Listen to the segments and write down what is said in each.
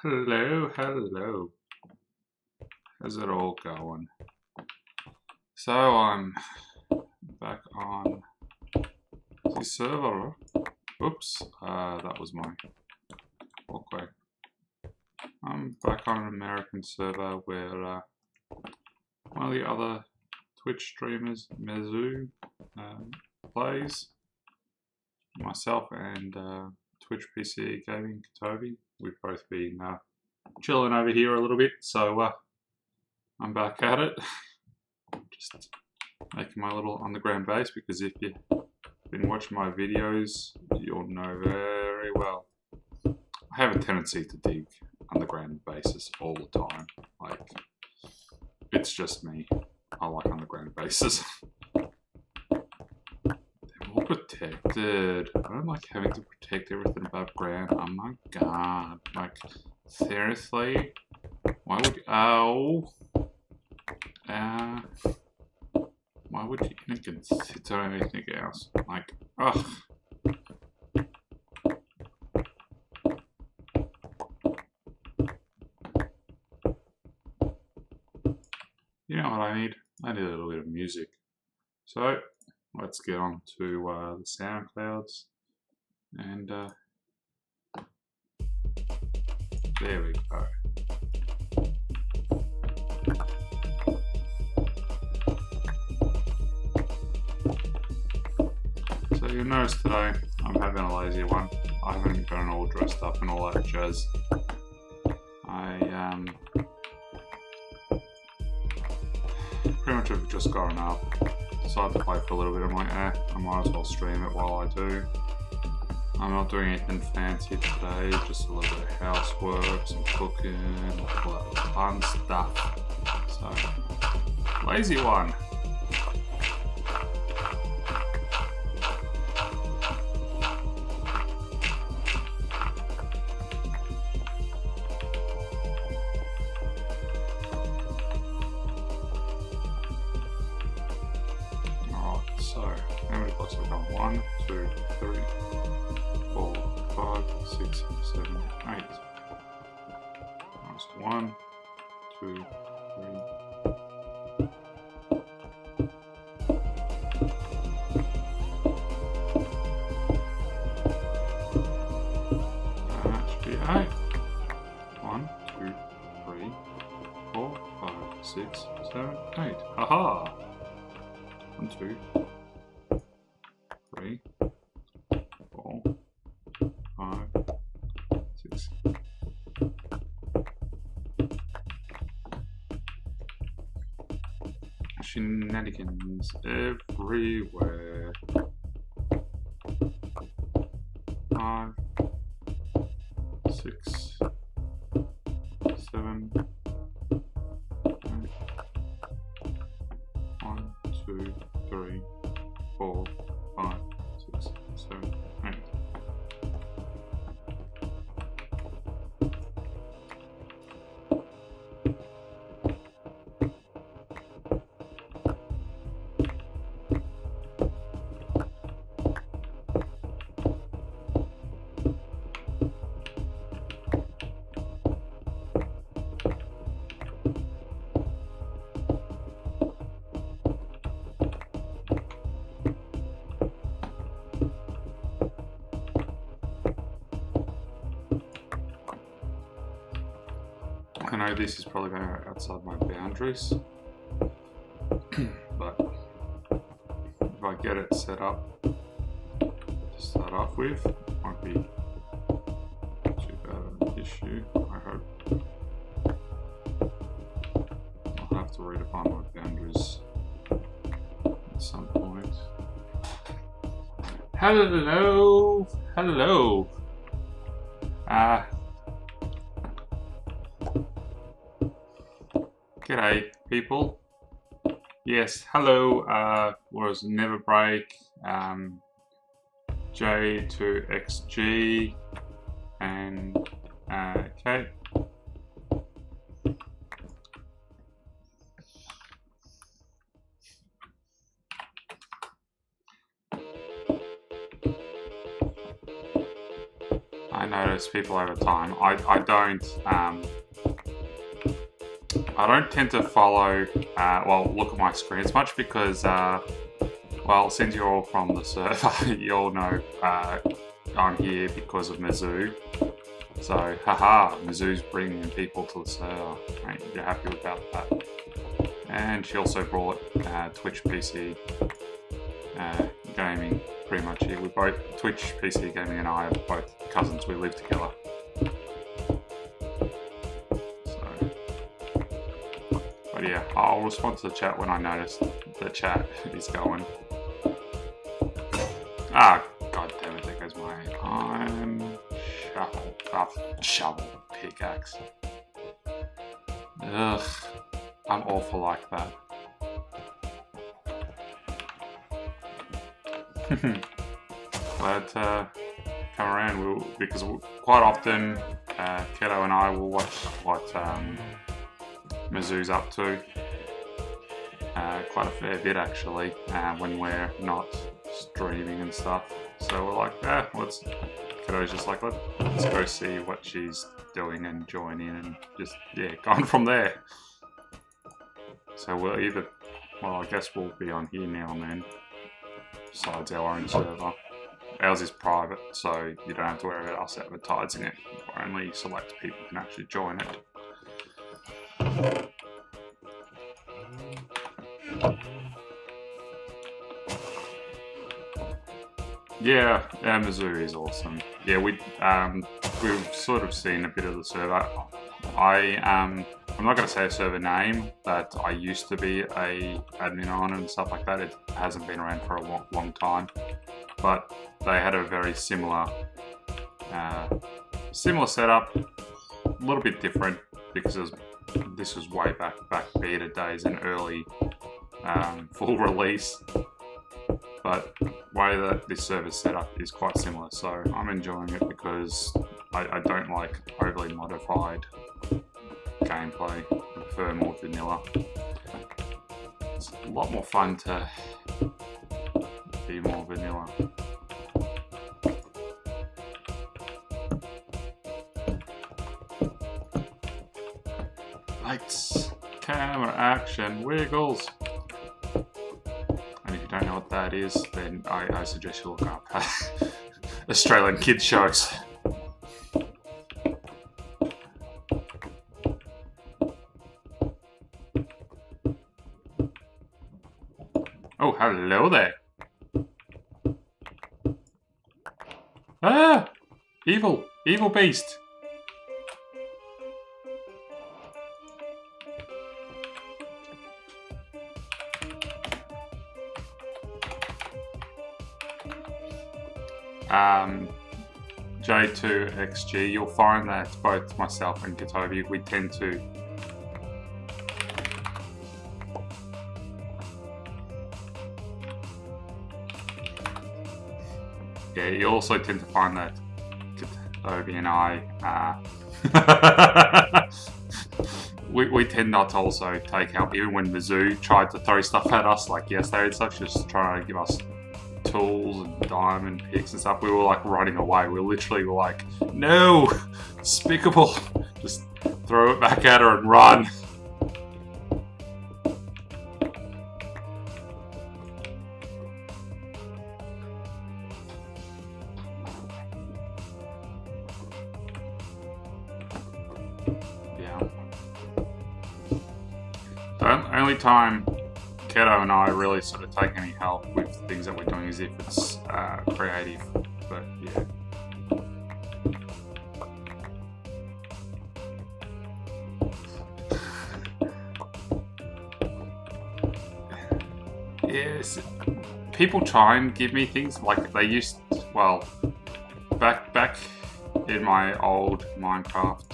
Hello, hello. How's it all going? So I'm back on the server. Oops, that was my walkway. I'm back on an American server where one of the other Twitch streamers, Mizu, plays. Myself and Twitch PC Gaming Katobi. We've both been chilling over here a little bit, so I'm back at it. Just making my little underground base, because if you've been watching my videos, you'll know very well I have a tendency to dig underground bases all the time. Like, it's just me. I like underground bases. All protected. I don't like having to protect everything above ground. Oh my god. Like, seriously? Why would you... Oh. Why would you even consider anything else? Like, ugh. You know what I need? I need a little bit of music. So, let's get on to the sound clouds, and there we go. So you'll notice today I'm having a lazy one. I haven't gotten all dressed up and all that jazz. I pretty much have just gotten up. Decided to play for a little bit. I'm like, I might as well stream it while I do. I'm not doing anything fancy today, just a little bit of housework, some cooking, all that fun stuff. So, lazy one. So, how many blocks have we got? 1, 2, 3, 4, 5, 6, 7, 8. That's 1, 2, 3. That should be 8. 1, 2, 3, 4, 5, 6, 7, 8. Haha! 1, 2, 3, 4, 5, 6. Shenanigans everywhere. 5, 6, 7, 8. 1, 2, 3, 4, 5, 6, 7, 8. I know this is probably going outside my boundaries, but if I get it set up to start off with, it won't be too bad of an issue, I hope. I'll have to redefine my boundaries at some point. Hello! Hello! G'day, people. Yes, hello, was Never Break, J2XG, and Kate. I noticed noticed people over time. I don't tend to follow, well, look at my screen as much because, well, since you're all from the server, you all know I'm here because of Mizzou. So, haha, Mizzou's bringing people to the server. Right, you're happy about that. And she also brought Twitch PC gaming pretty much here. We both, Twitch PC gaming and I are both cousins. We live together. So, but yeah, I'll respond to the chat when I notice the chat is going. Ah, god damn it, there goes my shovel pickaxe. Ugh, I'm awful like that. But come around, because quite often Keto and I will watch what Mizzou's up to. Quite a fair bit actually, when we're not streaming and stuff. So we're like, Keto's just like, let's go see what she's doing and join in and just, yeah, going from there. So we'll either, well, I guess we'll be on here now and then, besides our own server. Ours is private, so you don't have to worry about us advertising it. Only select people can actually join it. Yeah, Mizzou is awesome. Yeah, we've sort of seen a bit of the server. I'm not going to say a server name, but I used to be a admin on and stuff like that. It hasn't been around for a long time, but they had a very similar setup, a little bit different because this was way back beta days and early full release. But the way that this server's set up is quite similar, so I'm enjoying it because I don't like overly modified gameplay. I prefer more vanilla. It's a lot more fun to be more vanilla. Lights, camera, action, wiggles. And if you don't know what that is, then I suggest you look up Australian kids shows. Oh, hello there. Ah! Evil beast. J2XG, you'll find that both myself and Gatobi, we tend to you also tend to find that Gatobi and I we tend not to also take help, even when Mizzou tried to throw stuff at us like yesterday and stuff, just trying to give us tools and diamond picks and stuff. We were like running away. We literally were like, no, despicable, just throw it back at her and run. Yeah. The only time Keto and I really sort of take any help with things that we're doing is if it's creative, but yeah. Yes, people try and give me things like they used, well, back in my old Minecraft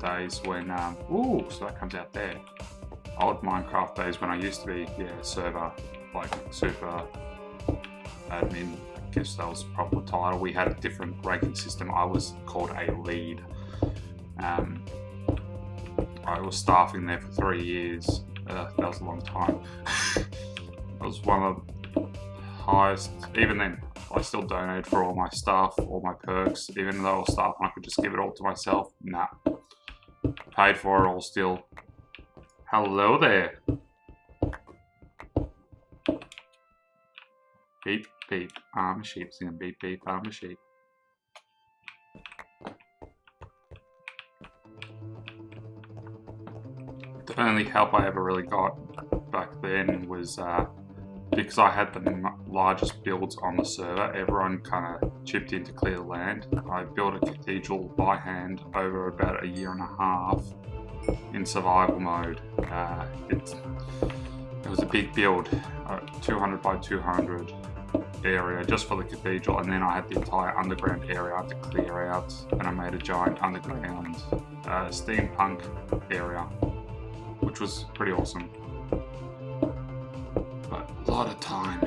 days when, ooh, so that comes out there. Old Minecraft days when I used to be, server, like super admin, I guess that was the proper title. We had a different ranking system. I was called a lead. I was staffing there for 3 years. That was a long time. I was one of the highest, even then, I still donated for all my stuff, all my perks, even though I was stuff and I could just give it all to myself. Nah. Paid for it all still. Hello there. Beep, beep, I'm a sheep. Singing beep, beep, I'm a sheep. The only help I ever really got back then was because I had the largest builds on the server. Everyone kind of chipped in to clear the land. I built a cathedral by hand over about a year and a half in survival mode. It was a big build, 200 by 200 area just for the cathedral, and then I had the entire underground area I had to clear out, and I made a giant underground steampunk area, which was pretty awesome. But a lot of time.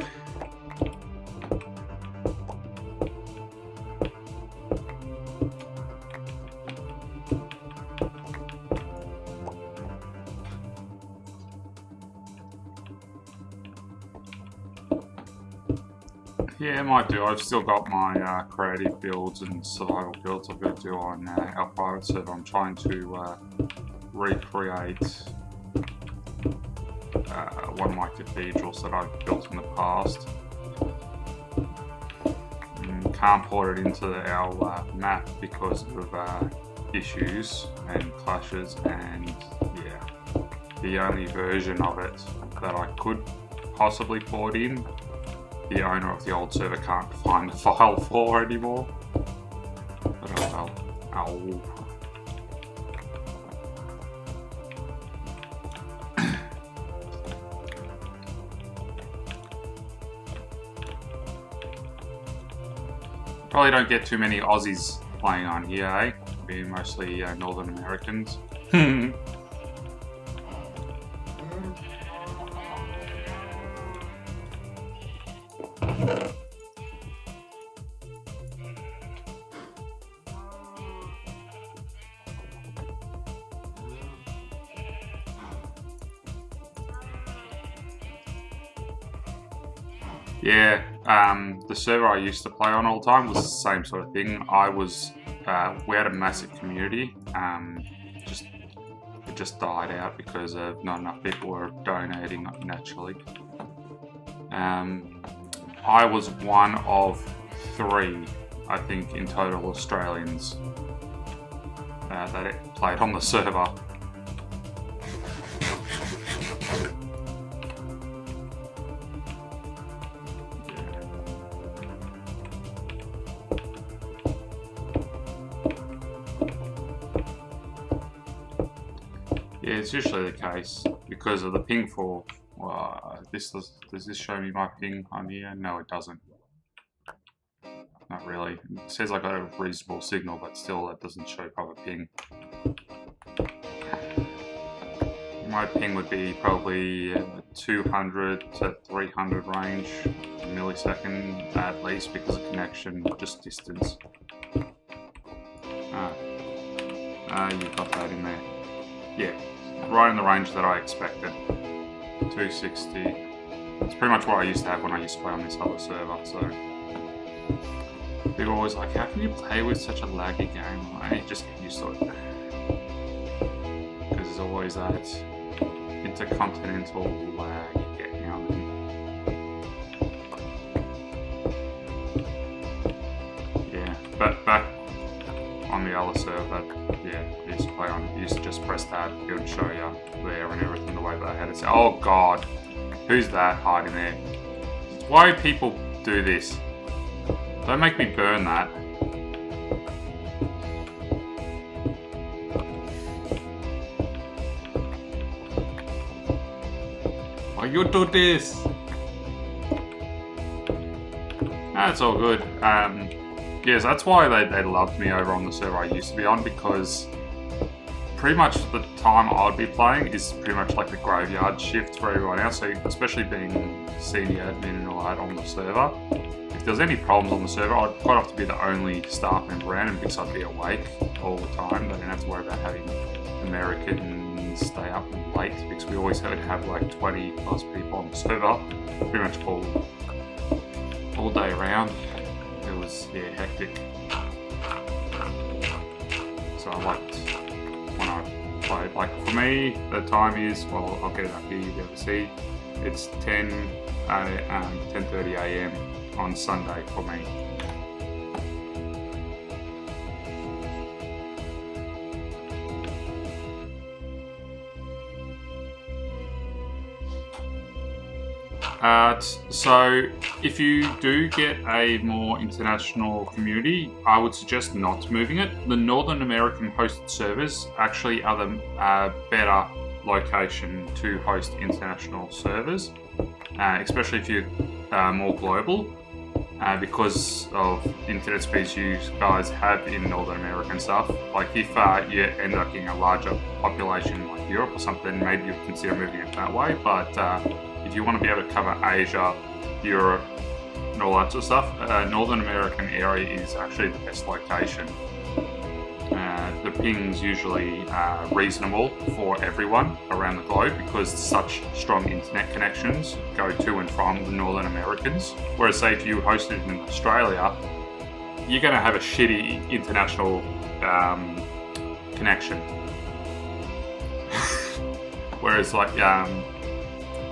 Yeah, it might do. I've still got my creative builds and survival builds I've got to do on our private server. I'm trying to recreate one of my cathedrals that I've built in the past. Can't port it into our map because of issues and clashes, and yeah, the only version of it that I could possibly port in, the owner of the old server can't find the file for anymore. But oh well. Ow. Probably don't get too many Aussies playing on here, eh? Being mostly Northern Americans. Yeah, the server I used to play on all the time was the same sort of thing. We had a massive community. It just died out because not enough people were donating naturally. I was one of 3, I think, in total Australians that played on the server. Yeah, it's usually the case because of the ping for. Does this show me my ping on here? No, it doesn't. Not really. It says I got a reasonable signal, but still, that doesn't show proper ping. My ping would be probably 200 to 300 range, a millisecond at least, because of connection, just distance. You've got that in there. Yeah, right in the range that I expected. 260. It's pretty much what I used to have when I used to play on this other server, so. People are always like, how can you play with such a laggy game? I just get used to it. Because there's always that intercontinental lag you get now and then. Yeah, but back on the other server that, yeah, I used to play on, you used to just press tab, it would show you there and everything the way that I had it set. Oh god, who's that hiding there? Why do people do this? Don't make me burn that. Why you do this? That's all good. Yes, that's why they loved me over on the server I used to be on, because pretty much the time I'd be playing is pretty much like the graveyard shift for everyone else, so especially being senior admin and all that on the server. If there was any problems on the server, I'd quite have to be the only staff member around, and because I'd be awake all the time, they didn't have to worry about having Americans stay up late, because we always had to have like 20 plus people on the server, pretty much all all day around. It was, yeah, hectic. So I liked when I played. Like for me, the time is, well, I'll get it up here, you'll be able to see. It's 10:30 a.m. on Sunday for me. So if you do get a more international community, I would suggest not moving it. The Northern American hosted servers actually are the better location to host international servers, especially if you're more global, because of internet speeds you guys have in Northern American stuff. Like if you end up getting a larger population like Europe or something, maybe you consider moving it that way, but if you want to be able to cover Asia, Europe, and all that sort of stuff, Northern American area is actually the best location. The ping's usually reasonable for everyone around the globe because such strong internet connections go to and from the Northern Americans. Whereas say if you hosted it in Australia, you're going to have a shitty international connection. Whereas like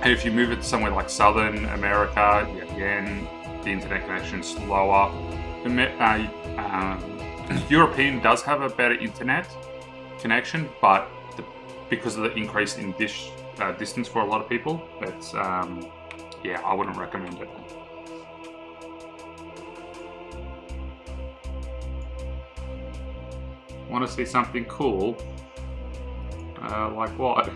and if you move it to somewhere like Southern America, again, the internet connection's slower. European does have a better internet connection, but because of the increase in distance for a lot of people, it's, yeah, I wouldn't recommend it. Want to see something cool? Like what?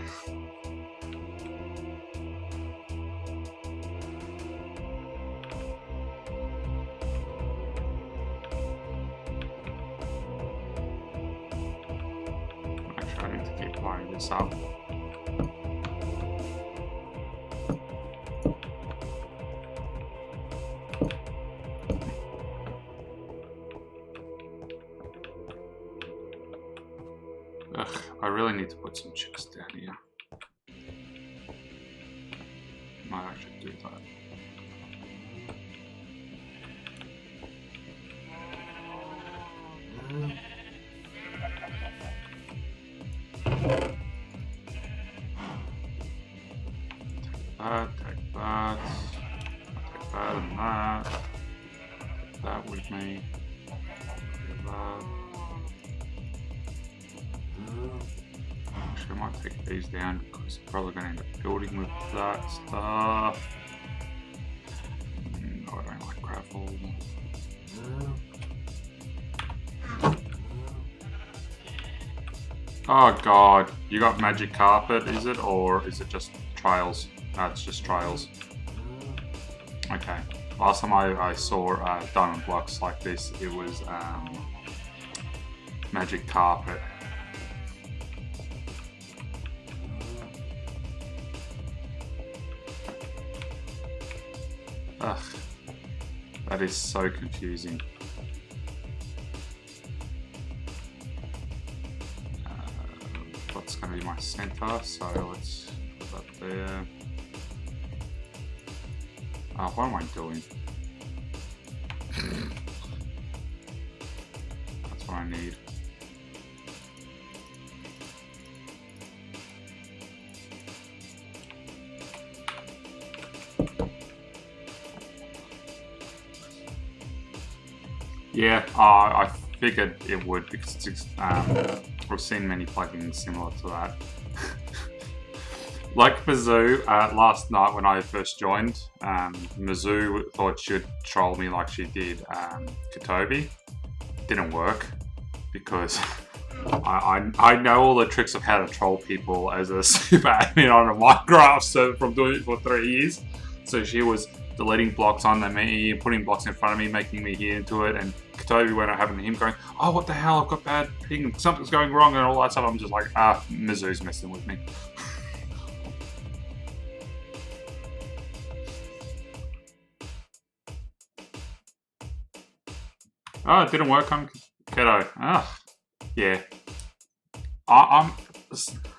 This up. Ugh, I really need to put some chips down here. Might actually do that. Take that and that. Take that with me. That. Actually, I might take these down because I'm probably going to end up building with that stuff. No, I don't like gravel. Oh god, you got magic carpet, is it? Or is it just trails? No, it's just trails. Okay. Last time I saw diamond blocks like this, it was magic carpet. Ugh. That is so confusing. What's going to be my center? So let's put that there. Oh, what am I doing? That's what I need. Yeah, I figured it would because it's, we've seen many plugins similar to that. Like Mizzou, last night when I first joined, Mizzou thought she'd troll me like she did Katobi. Didn't work because I know all the tricks of how to troll people as a super admin on a Minecraft server from doing it for 3 years. So she was deleting blocks on me, putting blocks in front of me, making me hear into it, and Katobi went out having him going, oh, what the hell, I've got bad ping, something's going wrong, and all that stuff. I'm just like, Mizzou's messing with me. Oh, it didn't work on Keto. Ah, yeah.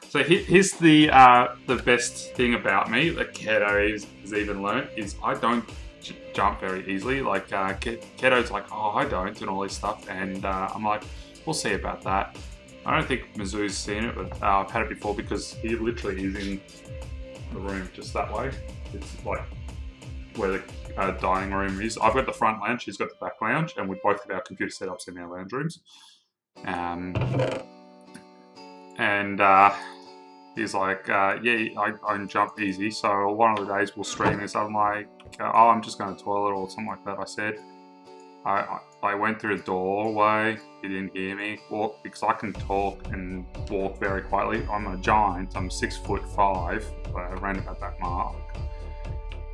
So here's the best thing about me that Keto has even learned is I don't jump very easily. Like Keto's like, oh, I don't, and all this stuff, and I'm like, we'll see about that. I don't think Mizzou's seen it, but I've had it before because he literally is in the room just that way. It's like where the dining room is. I've got the front lounge, he's got the back lounge, and we both have our computer setups in our lounge rooms. He's like, yeah, I can jump easy, so one of the days we'll stream this. I'm like, oh, I'm just going to the toilet or something like that. I said, I went through the doorway, he didn't hear me, because I can talk and walk very quietly. I'm a giant, I'm 6'5", around about that mark.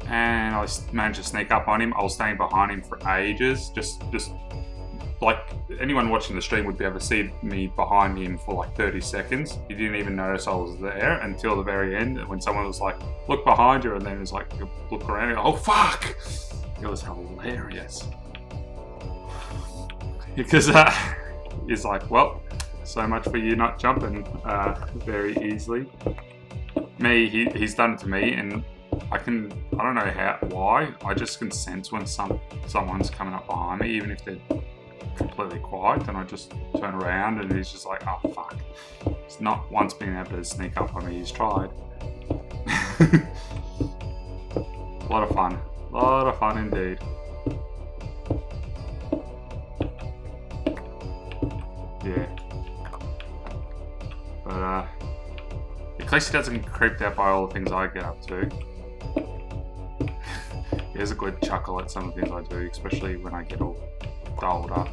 And I managed to sneak up on him. I was staying behind him for ages, just like anyone watching the stream would be able to see me behind him for like 30 seconds. He didn't even notice I was there until the very end when someone was like, look behind you, and then it was like, look around and go, oh fuck! It was hilarious. Because he's like, well, so much for you not jumping very easily. Me, he's done it to me, and I don't know why, I just can sense when someone's coming up behind me, even if they're completely quiet, and I just turn around and he's just like, oh fuck. He's not once been able to sneak up on me, he's tried. A lot of fun indeed. Yeah. But at least he doesn't get creeped out by all the things I get up to. He has a good chuckle at some of the things I do, especially when I get all doled up.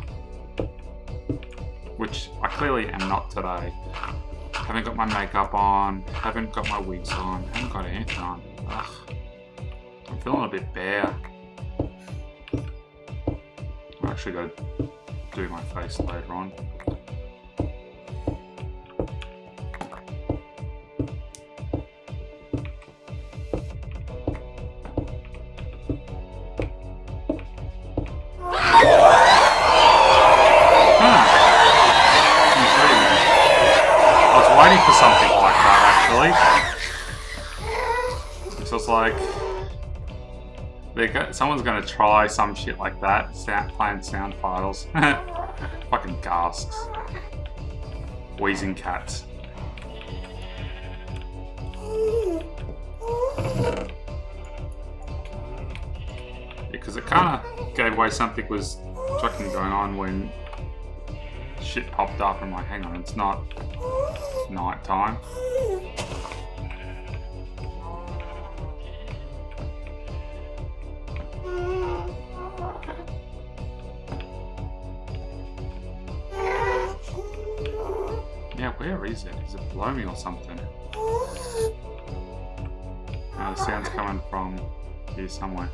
Which I clearly am not today. Haven't got my makeup on, haven't got my wigs on, haven't got anything on. Ugh. I'm feeling a bit bare. I actually got to do my face later on. For something like that, actually. So it's like someone's gonna try some shit like that, playing sound files. Fucking gasps. Wheezing cats. Because it kind of gave away something was fucking going on when shit popped up. I'm like, hang on, it's not night time. Yeah, where is it? Is it below me or something? The sound's coming from here somewhere.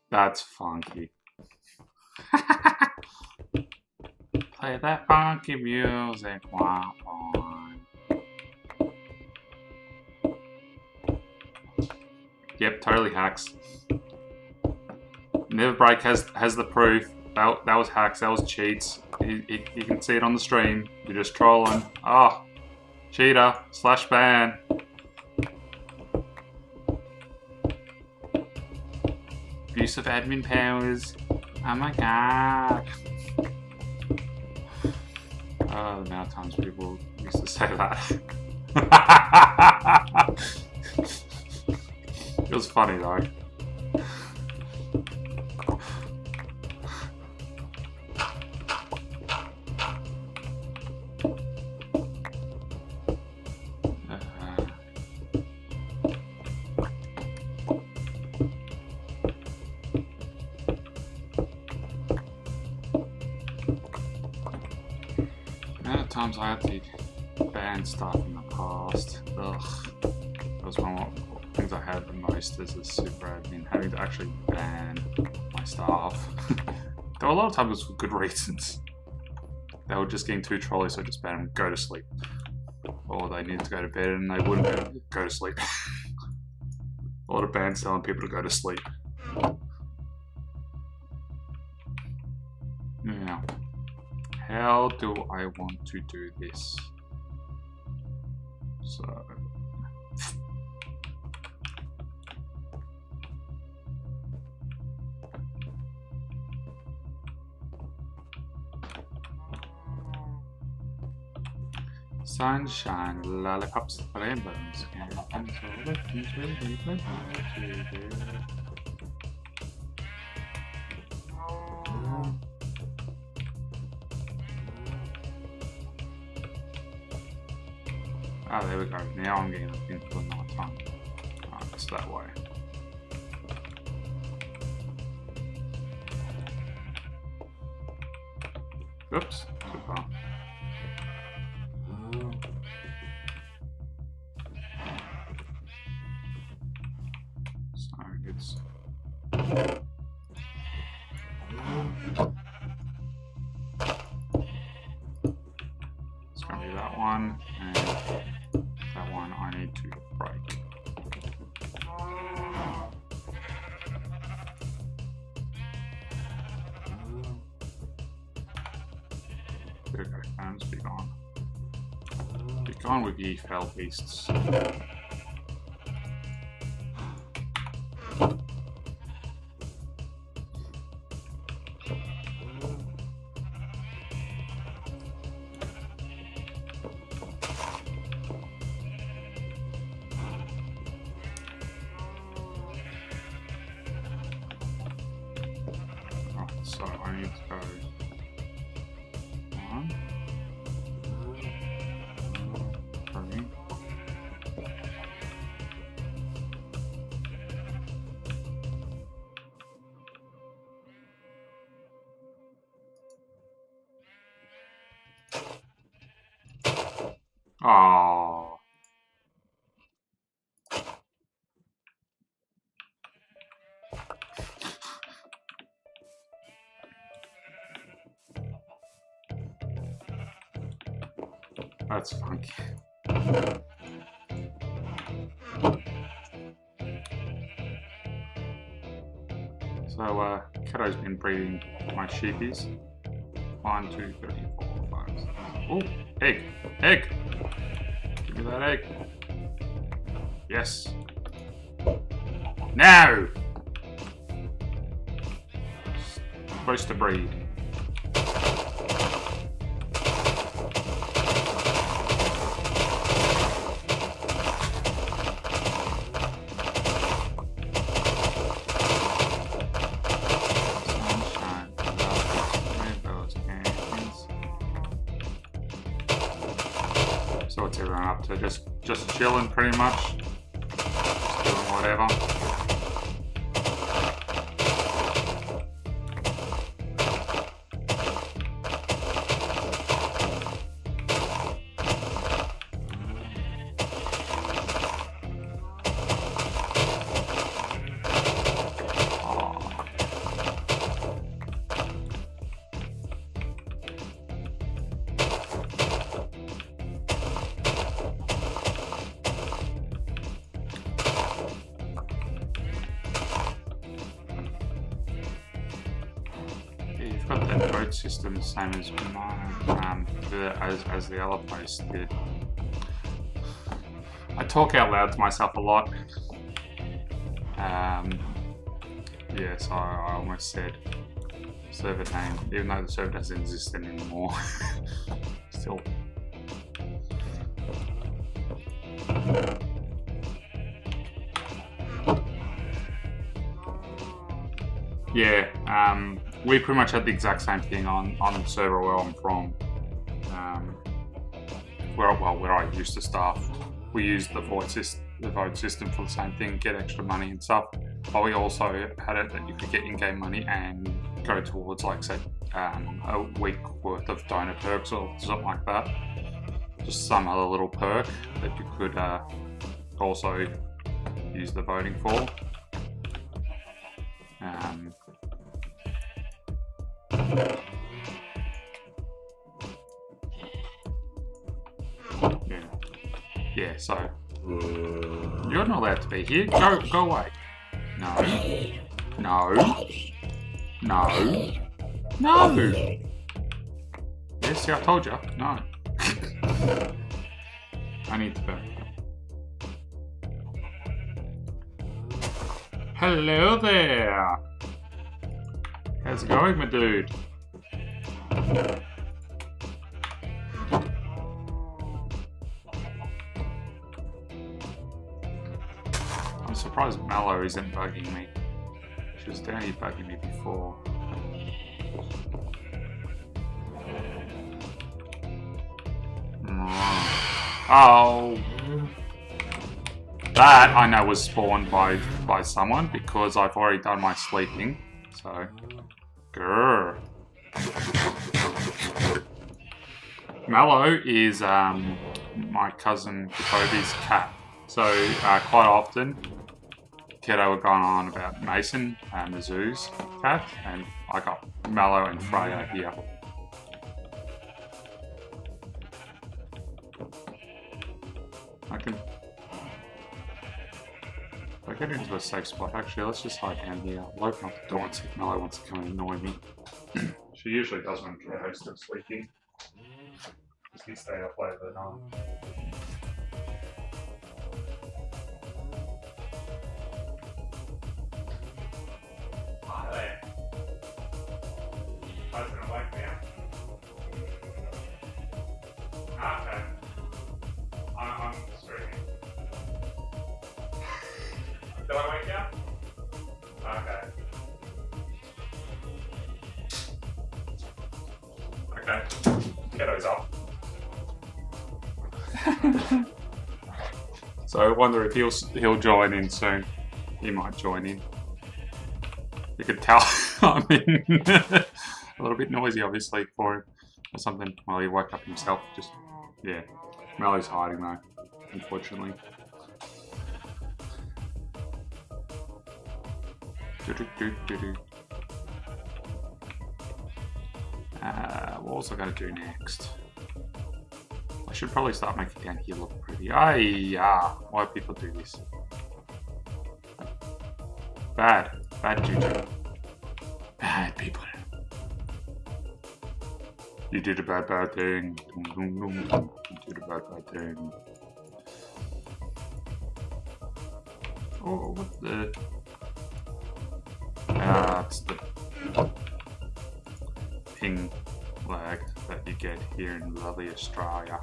That's funky. Play that funky music, wah, wah. Yep, totally hacks. Never Break has the proof. That was hacks, that was cheats. You can see it on the stream. You're just trolling. Oh, cheater, /ban. Abuse of admin powers. Oh my god. Oh, the amount of times people used to say that. It was funny though. Times I had to ban stuff in the past. Ugh. That was one of the things I had the most as a super admin, having to actually ban my staff. There were a lot of times for good reasons. They were just getting too trolly, so I just banned them to go to sleep. Or they needed to go to bed and they wouldn't go to sleep. A lot of bans telling people to go to sleep. Yeah. how do I want to do this? So sunshine, lollipops, rainbows, and all the things we need to do. Oh, there we go. Now I'm getting into the night time. Oh, it's that way. Oops, too far. So it's gonna be that one, and that one I need to break. There we go, phones, be gone. Be gone with ye fell beasts. So I need to go 1, 3. Oh. That's funky. So, Kato's been breeding my sheepies. 1, 2, 3, 4, 5, 6. Oh, egg! Egg! Give me that egg. Yes. No! Supposed to breed. So what's everyone up to? Just chilling pretty much. Just doing whatever. You've got that boat system the same as mine, as the other place did. I talk out loud to myself a lot. Yes, I almost said server name, even though the server doesn't exist anymore. Still. Yeah, we pretty much had the exact same thing on the server where I'm from. Where I used to staff, we used the vote system for the same thing, get extra money and stuff. But we also had it that you could get in-game money and go towards, like, say, a week worth of donor perks or something like that. Just some other little perk that you could also use the voting for. Yeah, so you're not allowed to be here. Go away. No. No. No. No. Yeah, See, I told you. No. I need to go. Hello there. How's it going, my dude? I'm surprised Mallory isn't bugging me. She was down here bugging me before. Oh. That I know was spawned by someone because I've already done my sleeping. So, grrr. Mallow is my cousin Kobe's cat. So quite often, Kiddo were going on about Mason and the zoo's cat, and I got Mallow and Freya here. If I get into a safe spot, actually, let's just hide down here. I'll open up the door and see if Mallow wants to come and annoy me. She usually does when Kiddo's still sleeping. Because he stay up late at night. Hi there. How's it awake now? Okay. I'm streaming. Did I wake you up? Okay. Okay. Kiddo's up. So I wonder if he'll join in soon. He might join in. You could tell I'm a little bit noisy, obviously, for him or something. Well, he woke up himself. Just yeah, Mallory's hiding though, unfortunately. What was I going to do next? I should probably start making down here look pretty. Why do people do this? Bad juju. Bad people. You did a bad thing. You did a bad thing. Oh, what the? It's the ping lag that you get here in lovely Australia.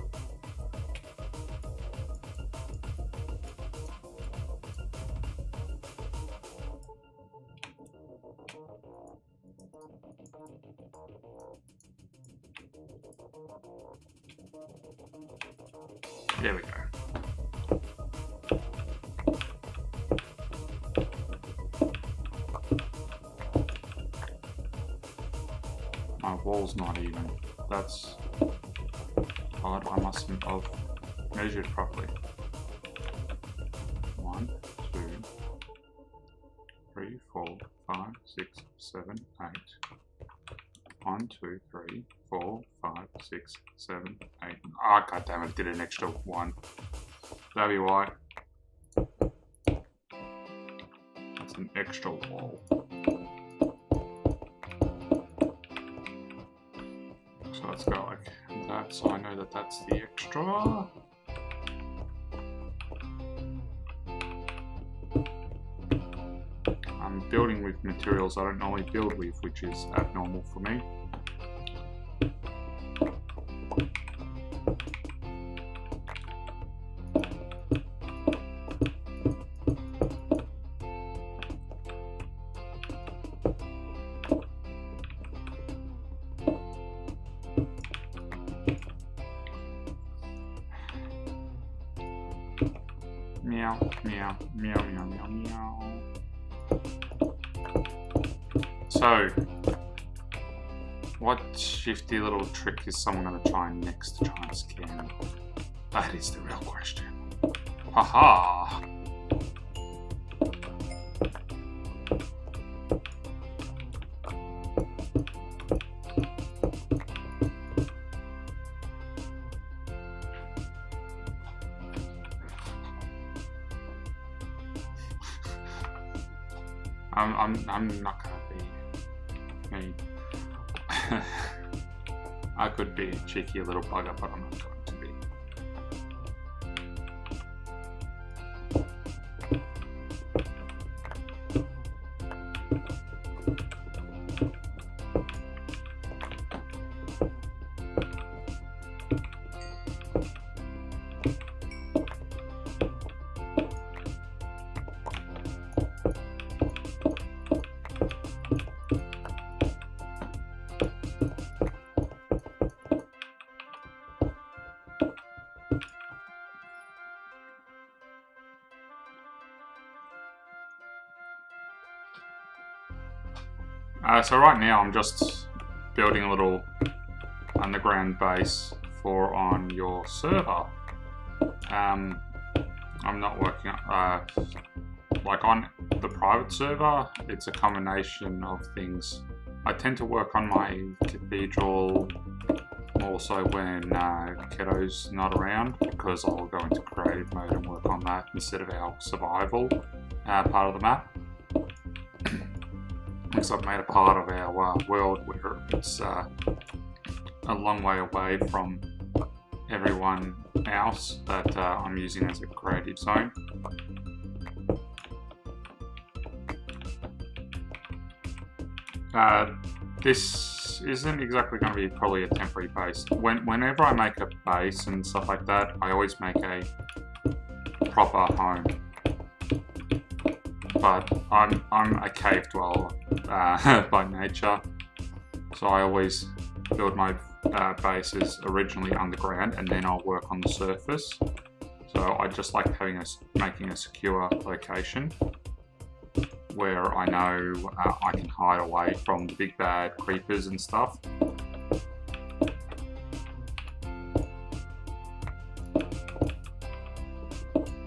There we go. My wall's not even. That's odd. I mustn't have measured properly. 1, 2, 3, 4, 5, 6, 7, 8. 1, 2, 3, 4, 5, 6, 7, 8. Ah, god damn it! I did an extra 1. That'd be why. That's an extra wall. So let's go like that, so I know that that's the extra. I'm building with materials I don't normally build with, which is abnormal for me. Meow, meow, meow, meow, meow, meow. So, what shifty little trick is someone going to try next to try and scam me? That is the real question. Haha! I'm not gonna be me. I could be a cheeky little bugger, but I'm not going to be. So right now I'm just building a little underground base for on your server. I'm not working like on the private server. It's a combination of things. I tend to work on my cathedral also when Kiddo's not around, because I'll go into creative mode and work on that instead of our survival part of the map. Because I've made a part of our world where it's a long way away from everyone else that I'm using as a creative zone. This isn't exactly going to be probably a temporary base. Whenever I make a base and stuff like that, I always make a proper home. But I'm a cave dweller by nature, so I always build my bases originally underground and then I'll work on the surface. So I just like making a secure location where I know I can hide away from the big bad creepers and stuff.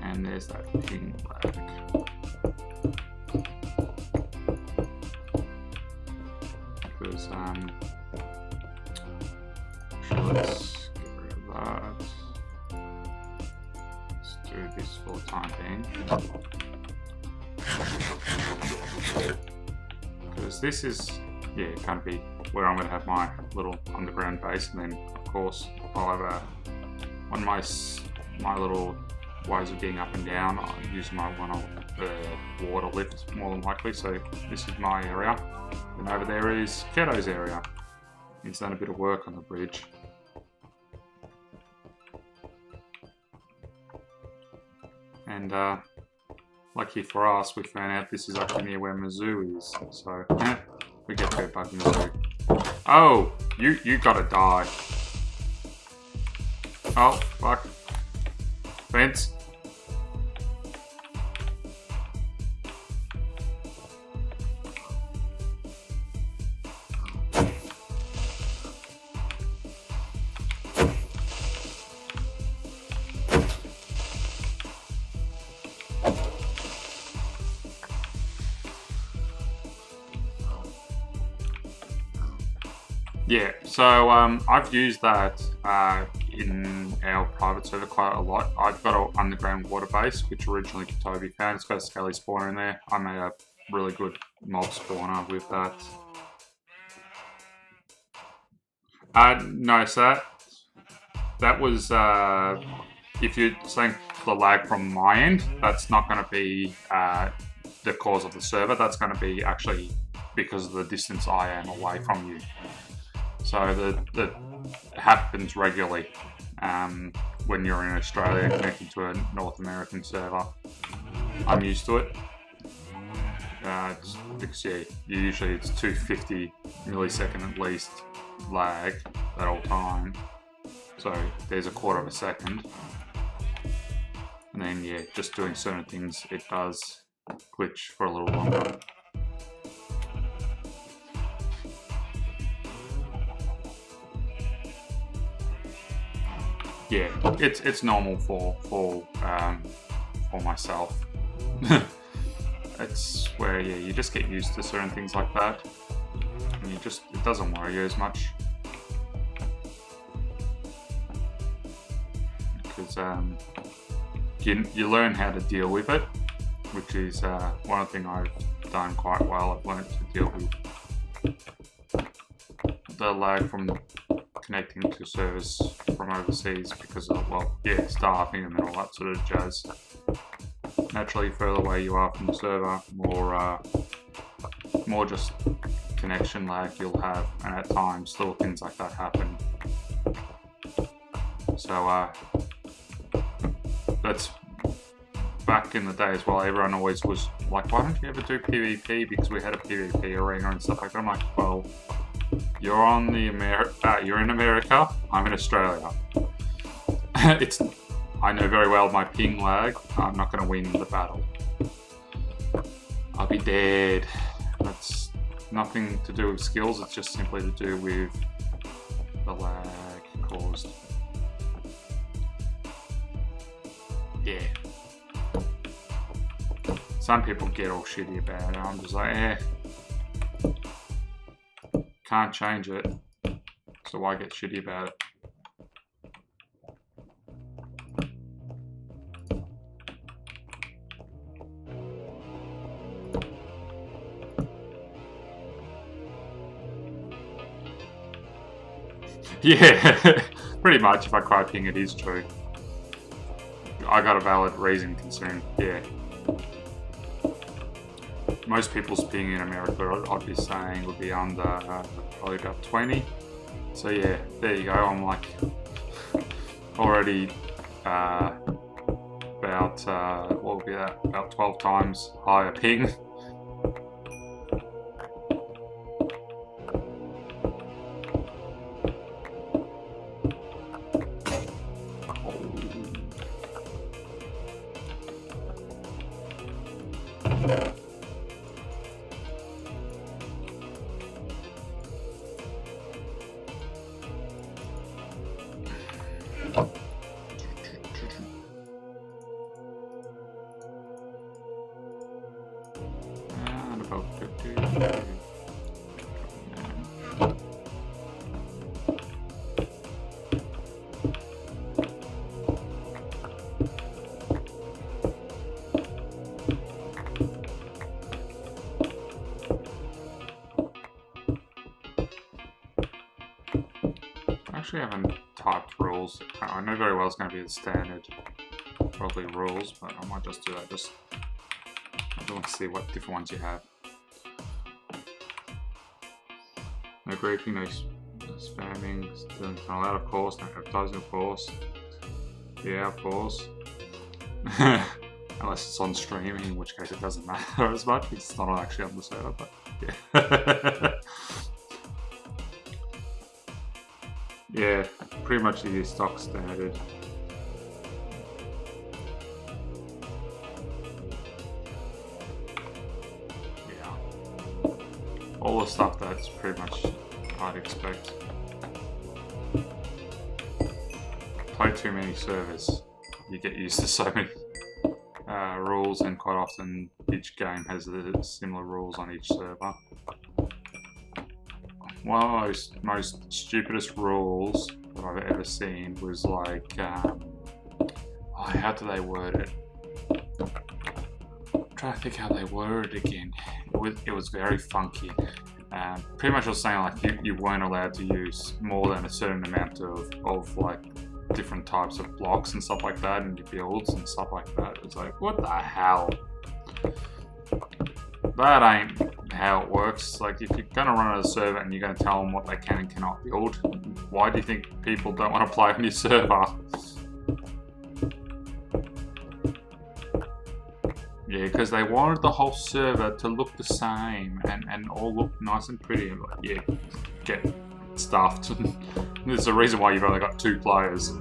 And there's that ping lag. Because let's get rid of that. Let's do this for the time being. Because this is, yeah, going to be where I'm going to have my little underground base, and then of course I'll have one of my little ways of getting up and down. I'll use my water lift more than likely. So this is my area, and over there is Kiddo's area. He's done a bit of work on the bridge. And lucky for us, we found out this is actually near where Mizzou is, so we get to bug Mizzou. Oh, you gotta die. Oh, fuck. Fence. Yeah, so I've used that in our private server quite a lot. I've got an underground water base, which originally Toby found. It's got a scaly spawner in there. I made a really good mob spawner with that. No, so that was, if you're saying the lag from my end, that's not going to be the cause of the server. That's going to be actually because of the distance I am away from you. So that happens regularly when you're in Australia connected to a North American server. I'm used to it. Because yeah, usually it's 250 millisecond at least lag at all time. So there's a quarter of a second. And then yeah, just doing certain things, it does glitch for a little longer. Yeah, it's normal for myself. It's where yeah, you just get used to certain things like that, and it doesn't worry you as much because you learn how to deal with it, which is one thing I've done quite well. I've learned to deal with the lag from connecting to servers from overseas because of, well, yeah, staffing and all that sort of jazz. Naturally, further away you are from the server, more just connection lag you'll have, and at times little things like that happen. So that's back in the day as well. Everyone always was like, why don't you ever do PvP? Because we had a PvP arena and stuff like that. I'm like, well, you're in America, I'm in Australia. I know very well my ping lag. I'm not going to win the battle. I'll be dead. That's nothing to do with skills. It's just simply to do with the lag caused. Yeah. Some people get all shitty about it. I'm just like, can't change it. So why get shitty about it? Yeah, pretty much. If I cry ping, it is true. I got a valid reason concern. Yeah. Most people's ping in America, I'd be saying, would be under probably about 20. So yeah, there you go. I'm like already about what would be that? About 12 times higher ping. I haven't typed rules. I know very well it's going to be the standard, probably rules, but I might just do that. I want to see what different ones you have. No grouping, no spamming, not allowed, of course. No advertising, of course. Yeah, of course. Unless it's on streaming, in which case it doesn't matter as much because it's not actually on the server. But yeah. Yeah, pretty much the stock standard. Yeah. All the stuff that's pretty much I'd expect. Play too many servers, you get used to so many rules, and quite often each game has the similar rules on each server. One of the most stupidest rules that I've ever seen was like, how do they word it? I'm trying to think how they worded it again. It was very funky. Pretty much I was saying like you weren't allowed to use more than a certain amount of like different types of blocks and stuff like that in your builds and stuff like that. It's like, what the hell? That ain't how it works. Like, if you're gonna run a server and you're gonna tell them what they can and cannot build, why do you think people don't want to play on your server? Yeah, because they wanted the whole server to look the same and all look nice and pretty. And like, yeah, get stuffed. There's a reason why you've only got 2 players.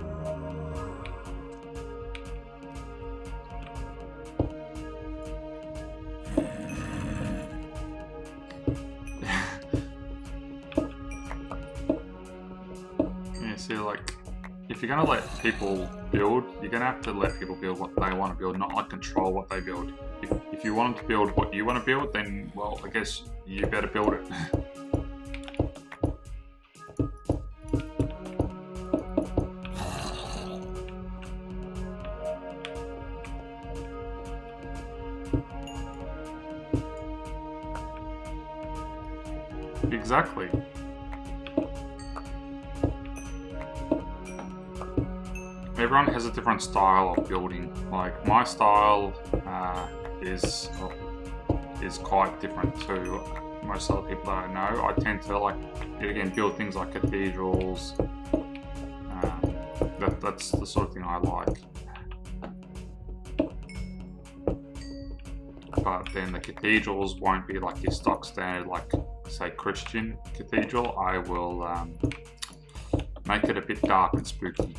Like, if you're gonna let people build, you're gonna have to let people build what they want to build, not like control what they build. If you want them to build what you want to build, then, well, I guess you better build it. Exactly. everyone has a different style of building. Like my style is quite different to most other people that I know. I tend to like, again, build things like cathedrals. That's the sort of thing I like. But then the cathedrals won't be like your stock standard, like say Christian cathedral. I will make it a bit dark and spooky.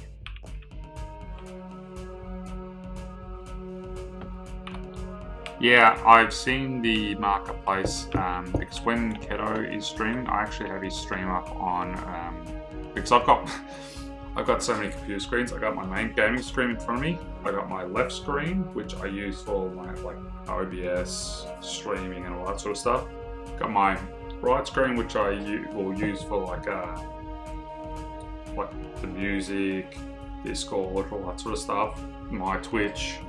Yeah, I've seen the marketplace because when Keto is streaming, I actually have his stream up on because I've got so many computer screens. I got my main gaming screen in front of me. I got my left screen, which I use for my like OBS streaming and all that sort of stuff. Got my right screen, which I will use for like the music, Discord, all that sort of stuff. My Twitch.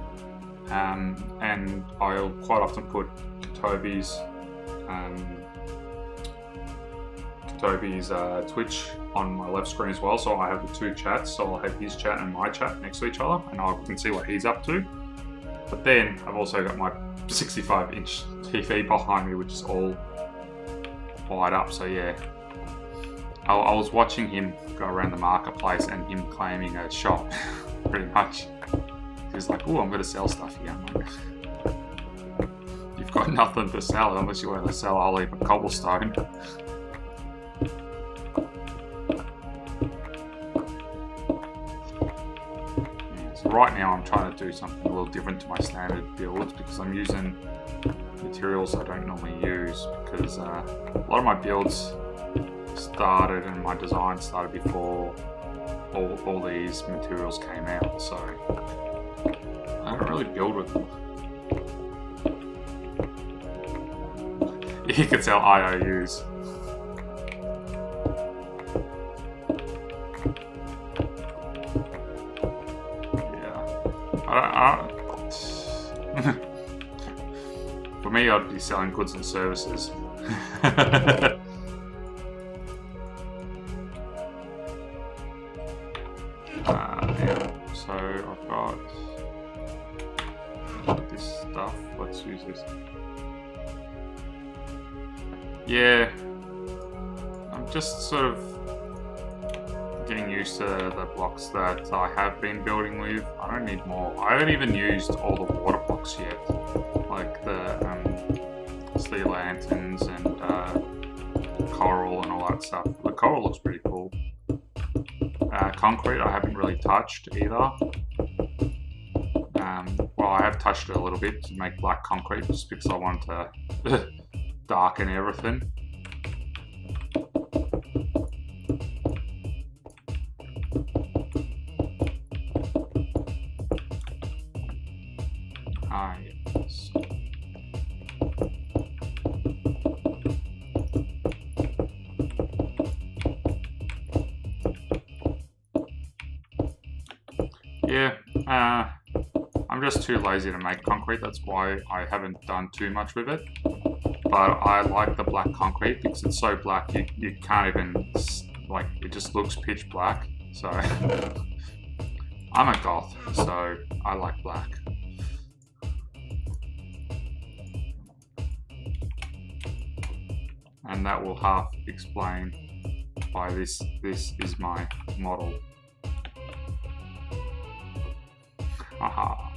And I'll quite often put Toby's Twitch on my left screen as well, so I have the two chats. So I'll have his chat and my chat next to each other, and I can see what he's up to. But then I've also got my 65-inch TV behind me, which is all wired up. So yeah, I was watching him go around the marketplace and him claiming a shop, pretty much. He's like, oh, I'm going to sell stuff here. I'm like, you've got nothing to sell unless you want to sell a heap of cobblestone. Yeah, so right now I'm trying to do something a little different to my standard builds because I'm using materials I don't normally use because a lot of my builds started and my design started before all these materials came out, so I don't really build with them. You can sell IOUs. Yeah. For me, I'd be selling goods and services. Yeah. So I've got this stuff. Let's use this. Yeah, I'm just sort of getting used to the blocks that I have been building with. I don't need more. I haven't even used all the water blocks yet, like the sea lanterns and coral and all that stuff. The coral looks pretty cool. Concrete I haven't really touched either. Well, I have touched it a little bit to make black concrete just because I want to darken everything. Yes. Yeah, I'm just too lazy to make concrete, that's why I haven't done too much with it. But I like the black concrete because it's so black you can't even, like, it just looks pitch black. So, I'm a goth, so I like black. And that will half explain why this is my model. Haha.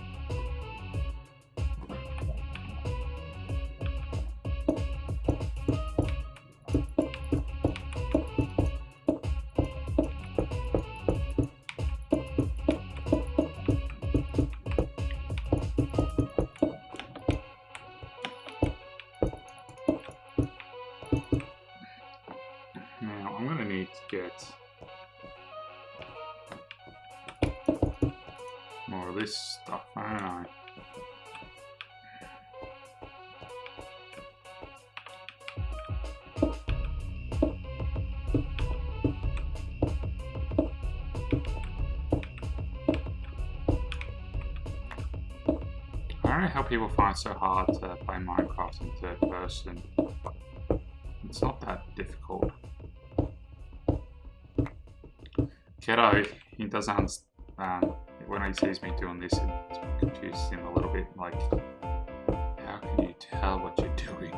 Now I'm gonna need to get more of this stuff, I don't know. I don't know how people find it so hard to play Minecraft in third person. It's not that difficult. Keto, he doesn't understand. when he sees me doing this, it confuses him a little bit. Like, how can you tell what you're doing?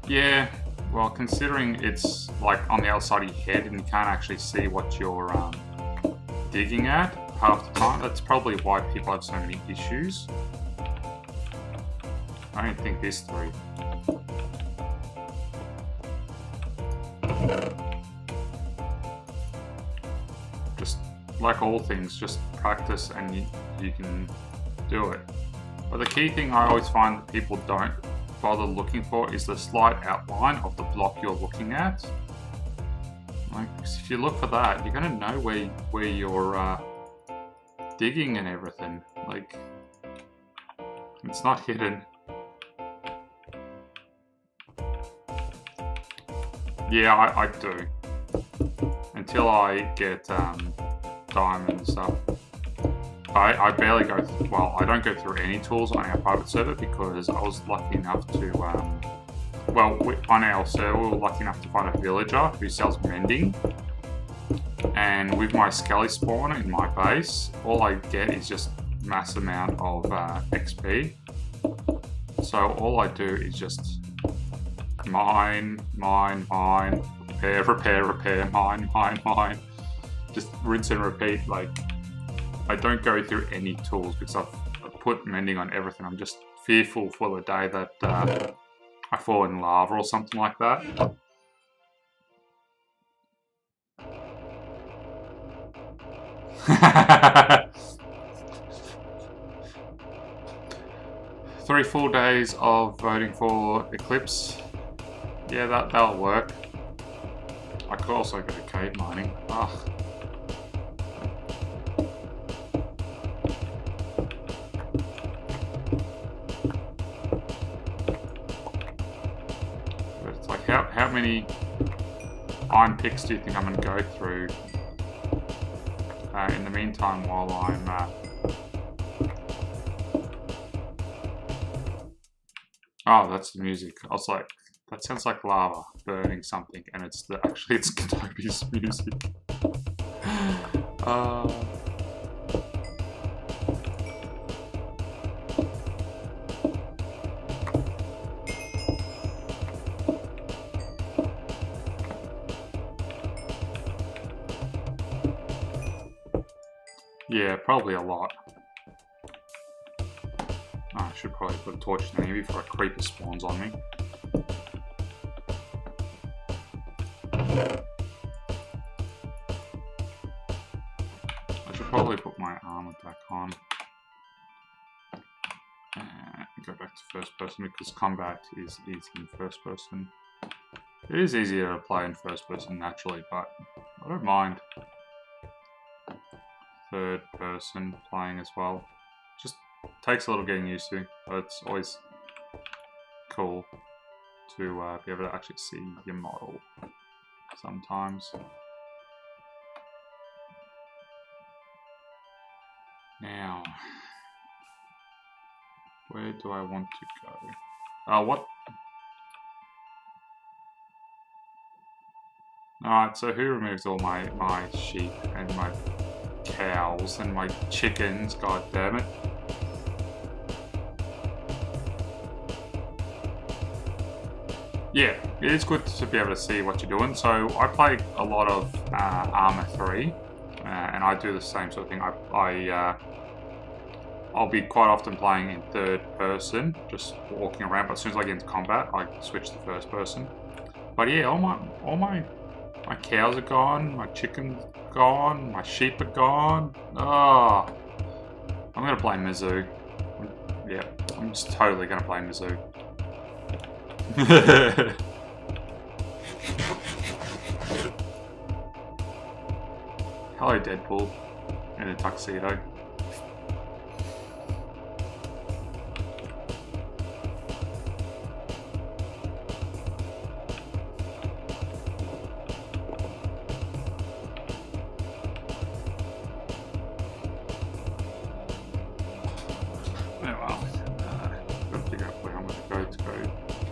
Yeah, well, considering it's like on the outside of your head and you can't actually see what you're digging at half the time, that's probably why people have so many issues. I don't think this through. Just like all things, just practice and you can do it. But the key thing I always find that people don't bother looking for is the slight outline of the block you're looking at. Like, if you look for that, you're gonna know where you're digging and everything. Like, it's not hidden. Yeah, I do. Until I get diamond and stuff. I barely go through, well, I don't go through any tools on our private server because I was lucky enough to, on our server we were lucky enough to find a villager who sells mending. And with my skelly spawner in my base, all I get is just mass amount of XP. So all I do is just mine, repair, mine. Just rinse and repeat. Like, I don't go through any tools because I've put mending on everything. I'm just fearful for the day that I fall in lava or something like that. Three full days of voting for Eclipse. Yeah, that'll work. I could also go to cave mining. Ugh. But it's like, how many iron picks do you think I'm going to go through in the meantime while I'm oh, that's the music. I was like, that sounds like lava burning something, and actually it's Kenobi's music. Yeah, probably a lot. Oh, I should probably put a torch in there before a creeper spawns on me. I should probably put my armor back on. And go back to first person because combat is easy in first person. It is easier to play in first person naturally, but I don't mind third person playing as well. Just takes a little getting used to, but it's always cool to be able to actually see your model sometimes. Now, where do I want to go? What? Alright, so who removes all my sheep and my cows and my chickens, god damn it. Yeah, it is good to be able to see what you're doing. So I play a lot of Arma 3 and I do the same sort of thing. I'll be quite often playing in third person, just walking around, but as soon as I get into combat I switch to first person. But yeah, all my cows are gone, my chickens gone, my sheep are gone. Oh, I'm gonna play Mizzou. Yeah, I'm just totally gonna play Mizzou. Hello, Deadpool in a tuxedo.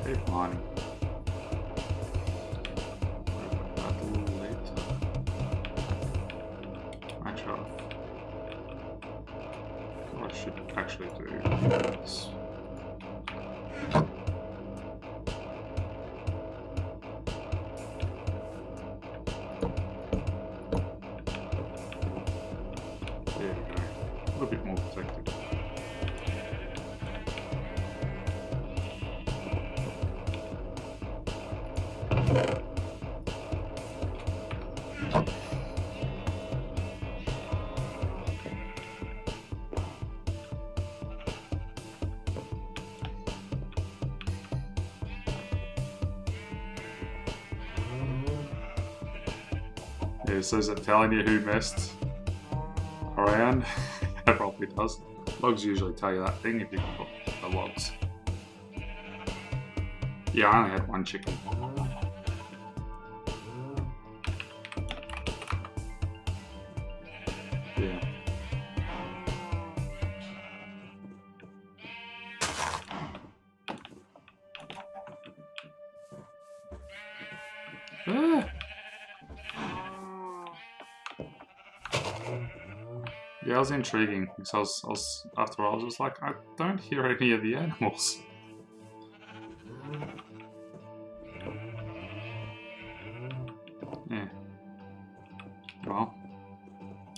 Keep mining. That little later. Actually, I should actually do this. There we go. A little bit more protected. Yeah, so is it telling you who messed around? It probably does. Logs usually tell you that thing if you can put the logs. Yeah, I only had one chicken. Yeah. Ah. Yeah, it was intriguing because I was after all, I was just like, I don't hear any of the animals. Yeah. Well,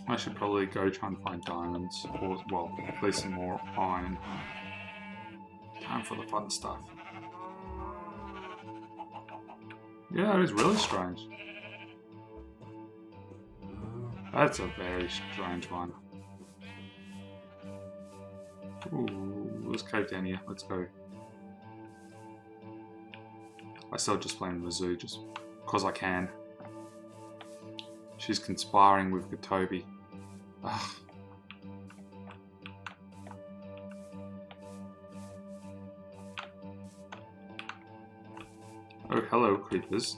I should probably go try and find diamonds, or well, at least some more iron. Time for the fun stuff. Yeah, it is really strange. That's a very strange one. Ooh, let's go down here. Let's go. I still just blame the zoo just because I can. She's conspiring with Gatobi. Ugh. Oh, hello, creepers.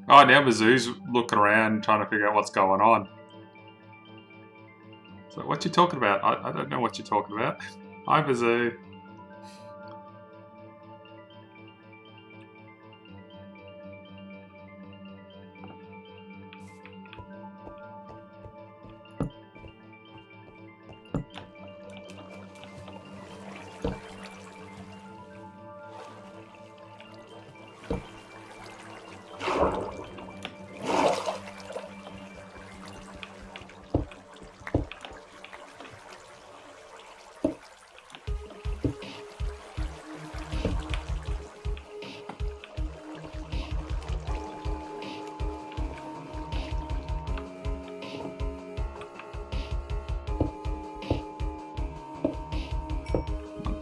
Oh, now Mizzou's looking around trying to figure out what's going on. So, what you talking about? I don't know what you're talking about. Hi, Mizzou.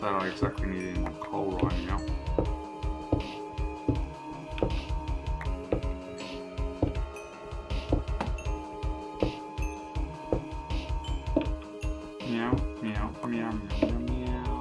That I exactly need in coal right now. Meow, meow, meow, meow, meow, meow.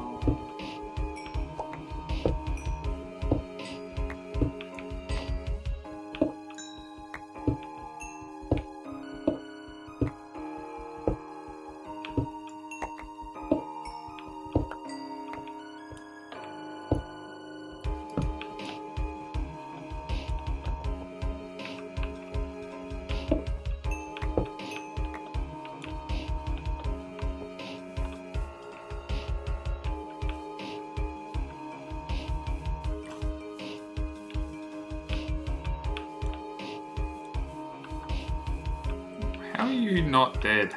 How are you not dead?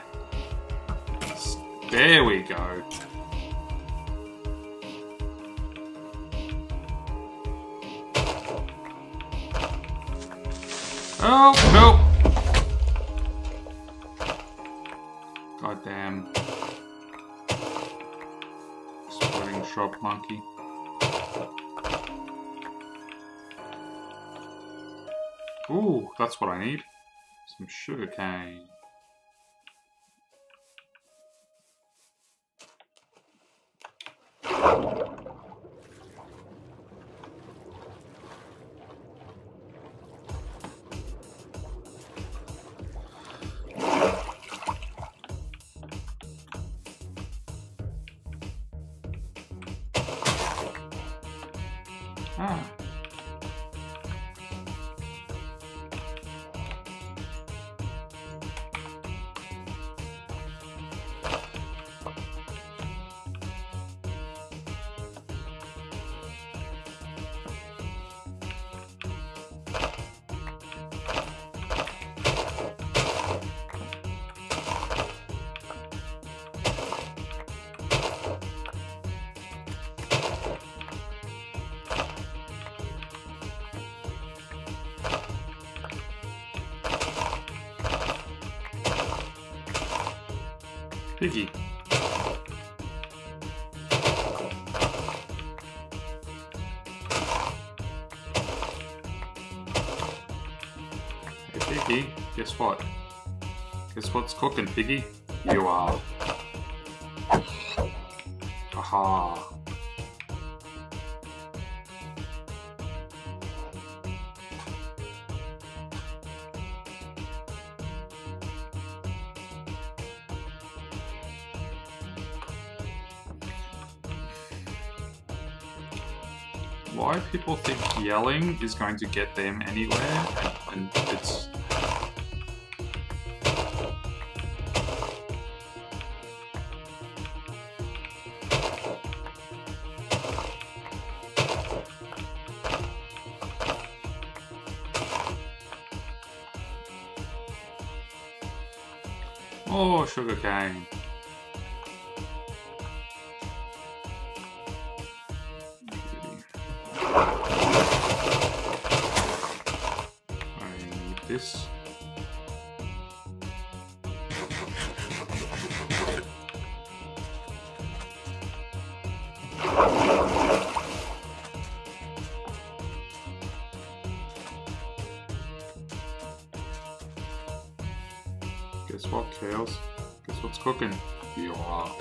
There we go. Oh, no! Goddamn. Spreading shrub monkey. Ooh, that's what I need. Some sugar cane. Ah. Piggy. Hey Piggy, guess what? Guess what's cooking, Piggy? You are. Aha. Why people think yelling is going to get them anywhere, and it's... Oh, sugarcane. This. Guess what, Kales? Guess what's cooking? You are.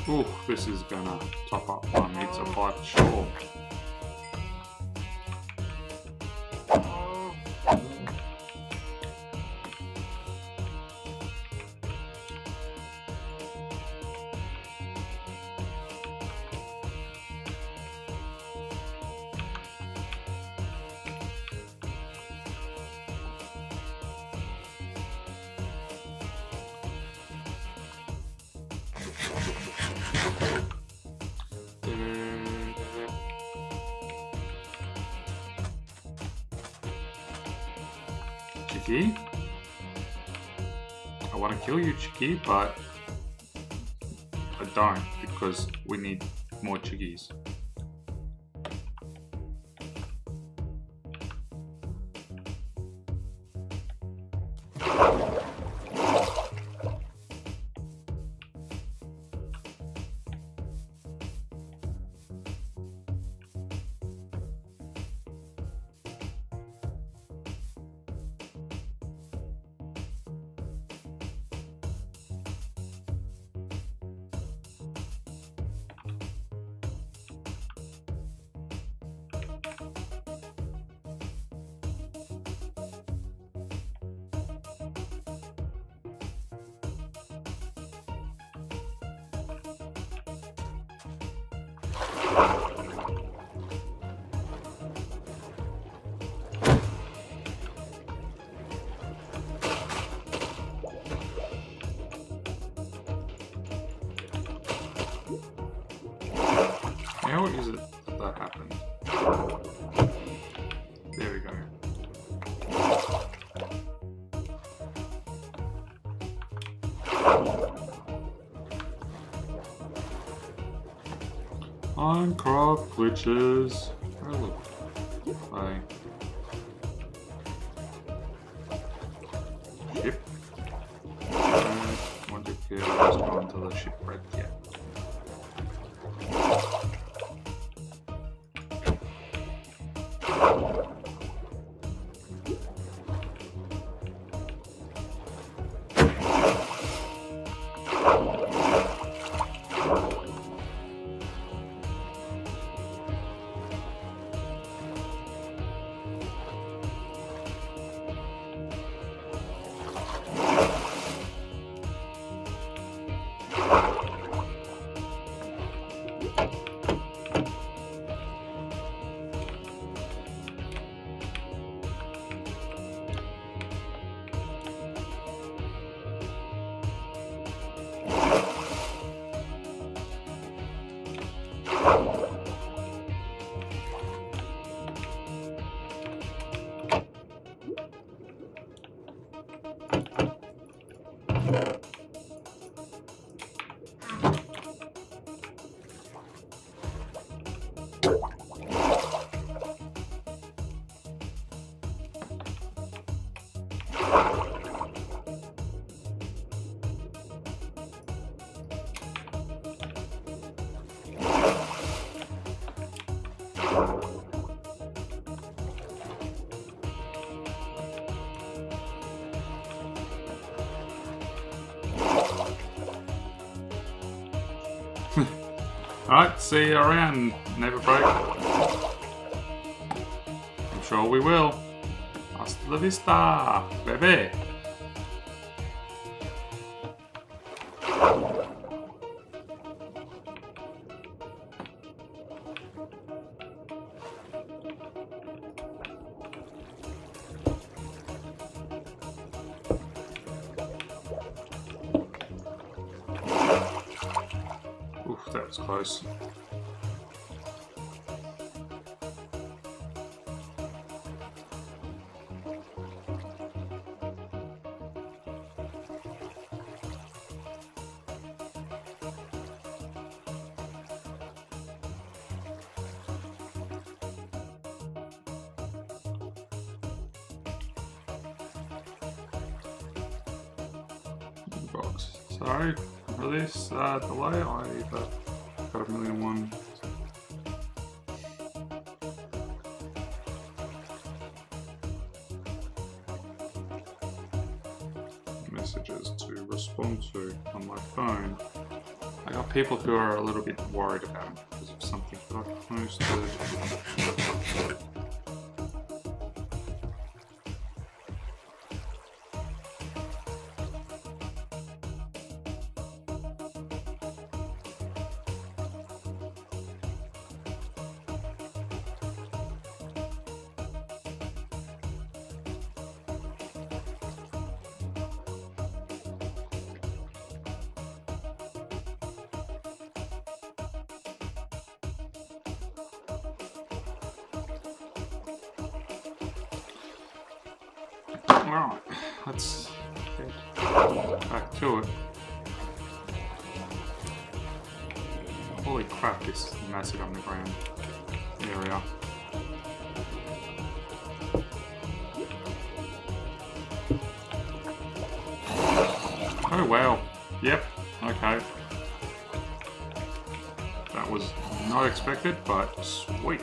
Ooh, this is gonna top up my meat supply for sure. Chicky? I want to kill you, Chicky, but I don't because we need more chickies. How is it that happened? There we go. Minecraft glitches. Oh look. Hi. Ship. Want to get onto the shipwreck yet. Alright, see you around, Never Break. I'm sure we will. Hasta la vista, baby. Oof, that was close. Box. Sorry for this delay. I've got a million one. Messages to respond to on my phone. I got people who are a little bit worried about it because of something that I posted. Alright, let's get back to it. Holy crap, this massive underground area. Oh wow, yep, okay. That was not expected, but sweet.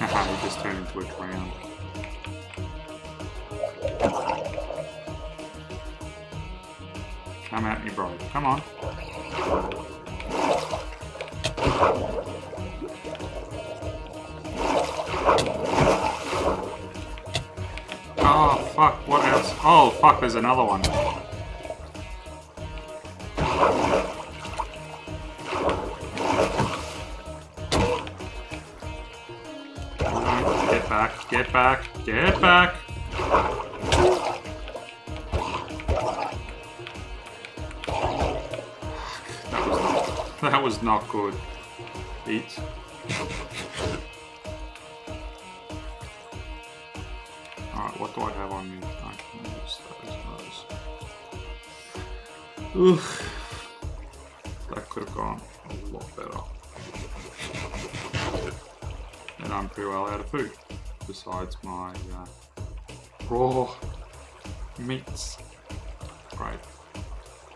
Haha, we just turned into a clown. Come at me, bro. Come on. Oh, fuck. What else? Oh, fuck. There's another one. Get back. Get back. Get back. That was not good. Eat. Alright, what do I have on me? I can use those. Oof. That could have gone a lot better. And I'm pretty well out of food. Besides my raw meats. Right.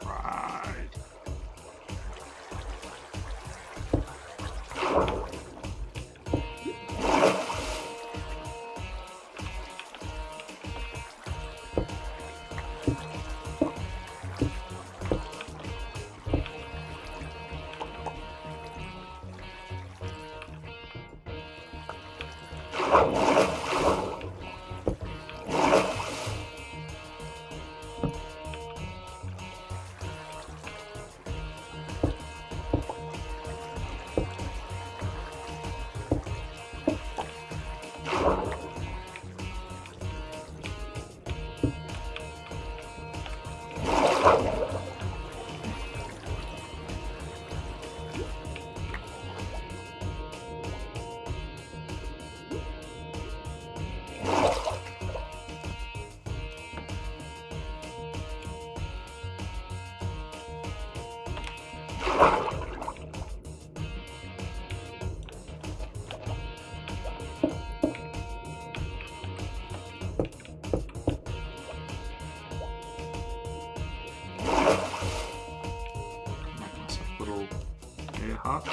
Right. little air hut.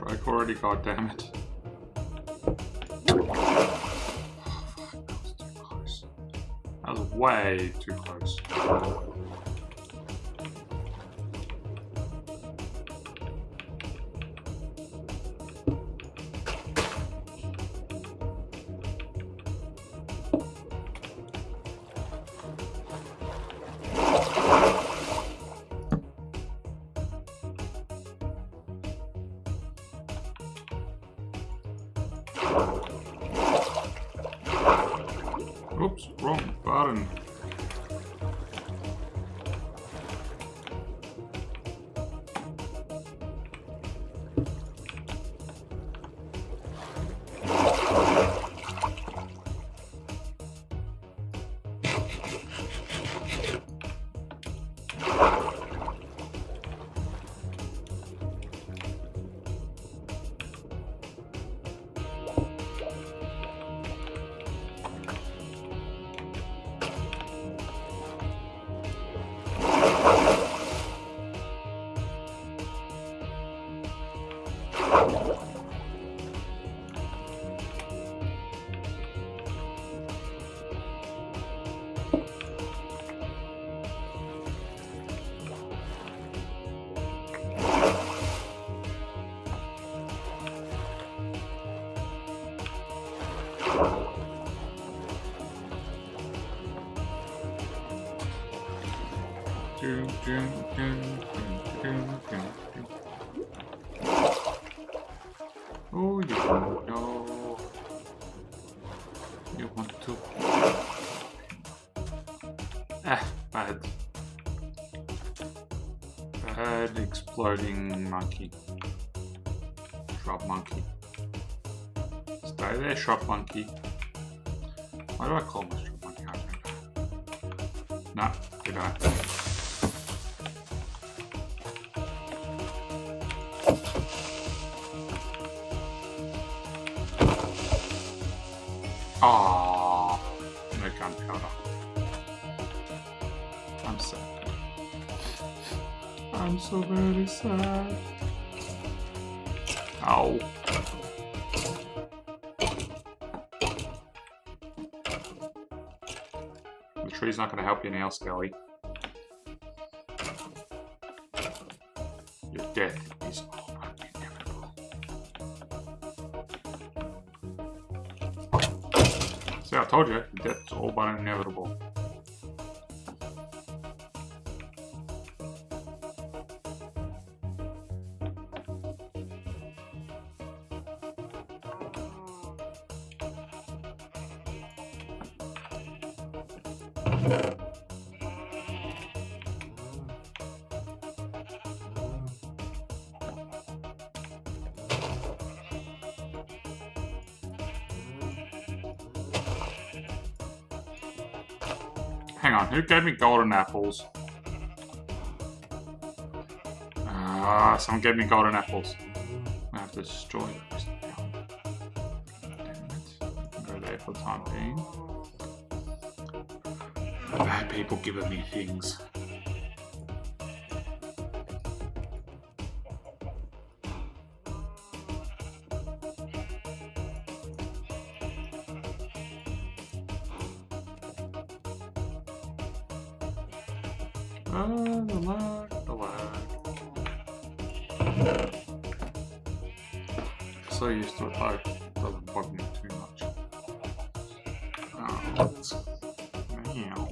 Break already, goddammit. That was way too close. Oops, wrong button. Oh, you know. You want to. Bad. Bad exploding monkey. Shrub monkey. Stay there, shrub monkey. Why do I call my shrub monkey? I don't know. Nah, good eye. Aww, no gunpowder. I'm sad. I'm so very sad. Ow. The tree's not going to help you now, Skelly. Your death is inevitable. See, I told you, death's all but inevitable. Hang on, who gave me golden apples? Someone gave me golden apples. I have to destroy those now. Damn it. Go there for the time being. Bad people giving me things. The lag. So used to it though, it doesn't bug me too much. Meow.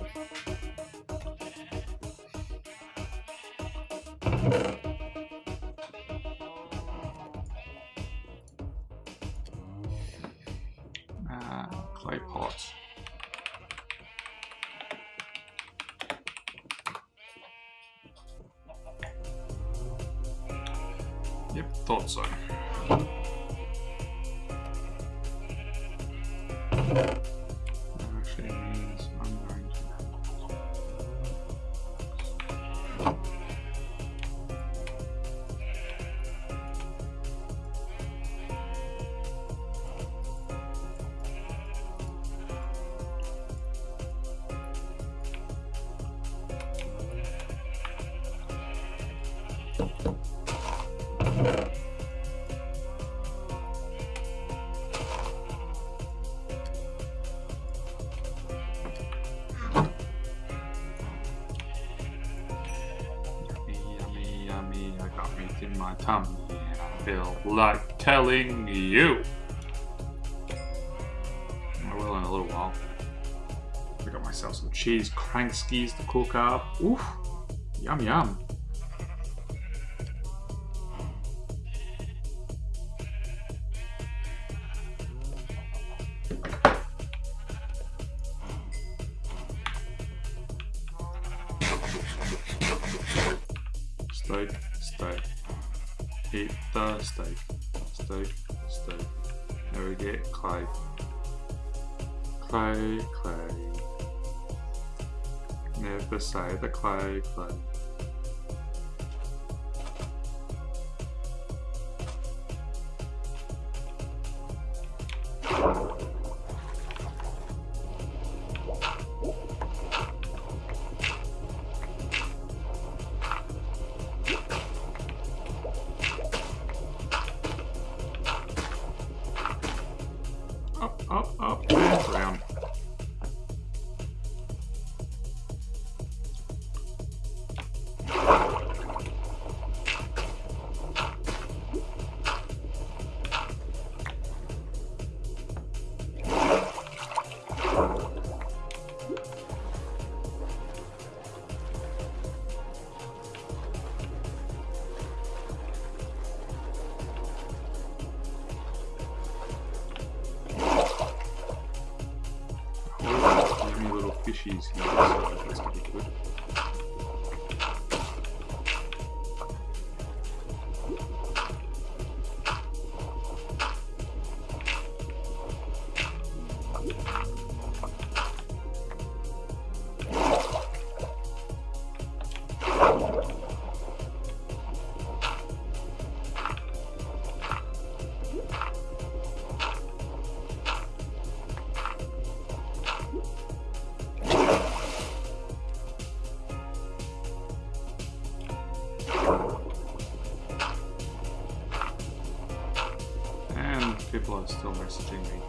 clay pots. Yep, thought so. That actually means I'm going to... Yummy, I got meat in my tummy and I feel like telling you. I will in a little while. I got myself some cheese crankskis to cook up. Oof, yum. Steak. Eat the steak. Steak. There we get clay. Clay. Never say the clay. Up, and round. Fishies here, so that's gonna be good. People are still messaging me.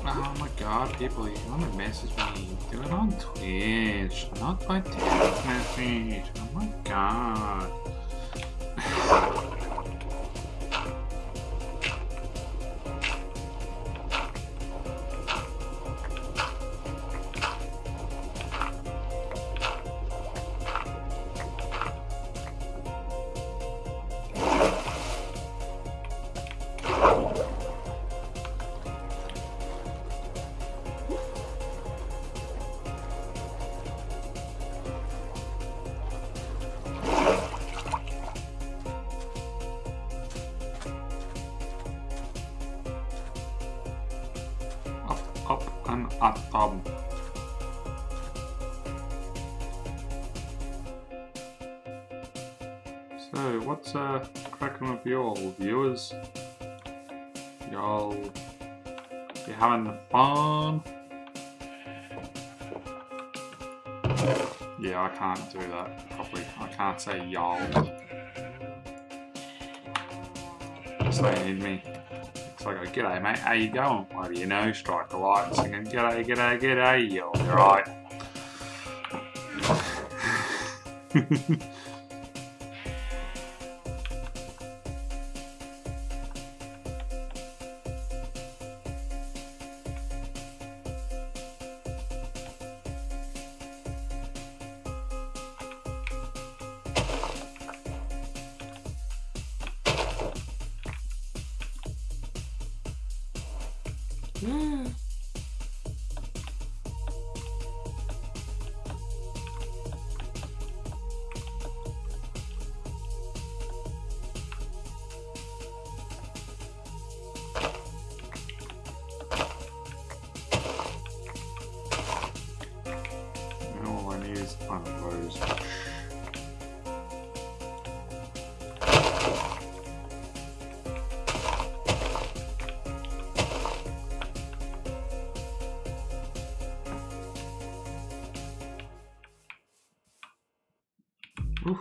Oh my god, people, you want to message me? Do it on Twitch, not by text message. Oh my god. Up and up. So, what's cracking with you all, viewers? Y'all, you having fun? Yeah, I can't do that properly. I can't say y'all. So you need me. So I go, g'day mate, how you going? What do you know? Strike the light, singing g'day, you're right. All I need is one of those. Oof.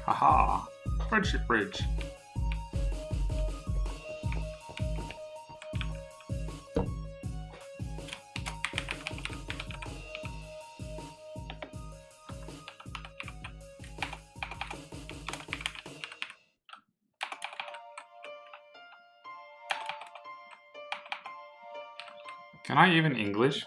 Haha! Friendship bridge. Can I even English?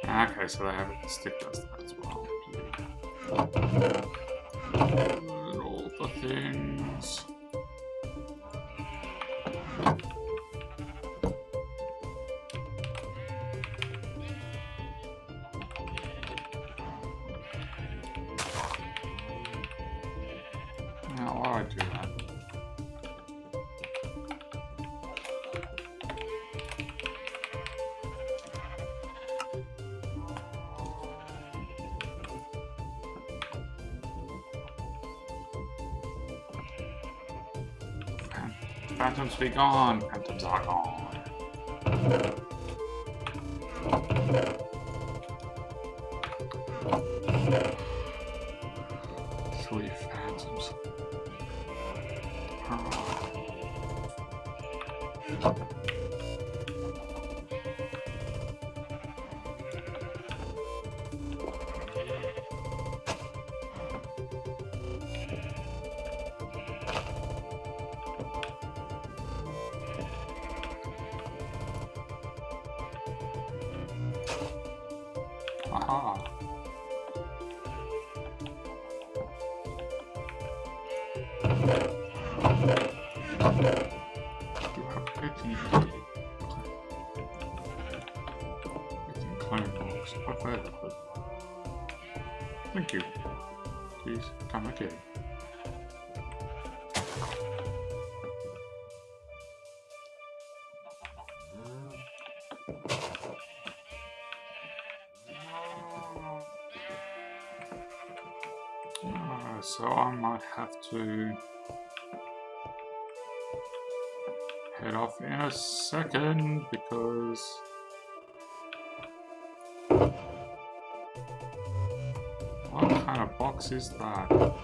Okay, so they have it stick does that as well. And all the things. Now, why do I do that? Phantoms be gone. Phantoms are gone. Silly phantoms. Aha. You have anything? Anything clone box? Okay. Thank you. Please come again. So I might have to head off in a second because what kind of box is that?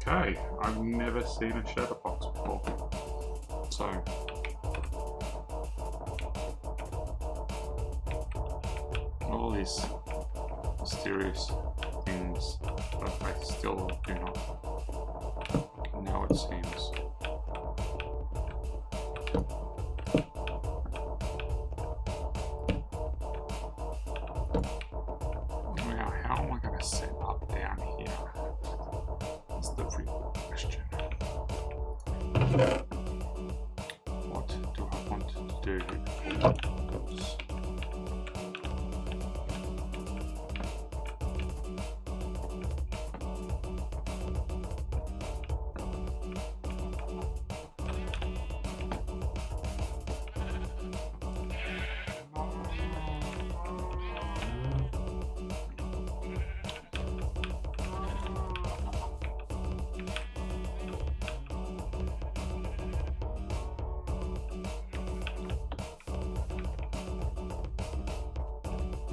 Okay, I've never seen a shadow box before. So all these mysterious things that I still do not know, it seems. Now, how am I going to set up down here? That's the real question. What do I want to do for those?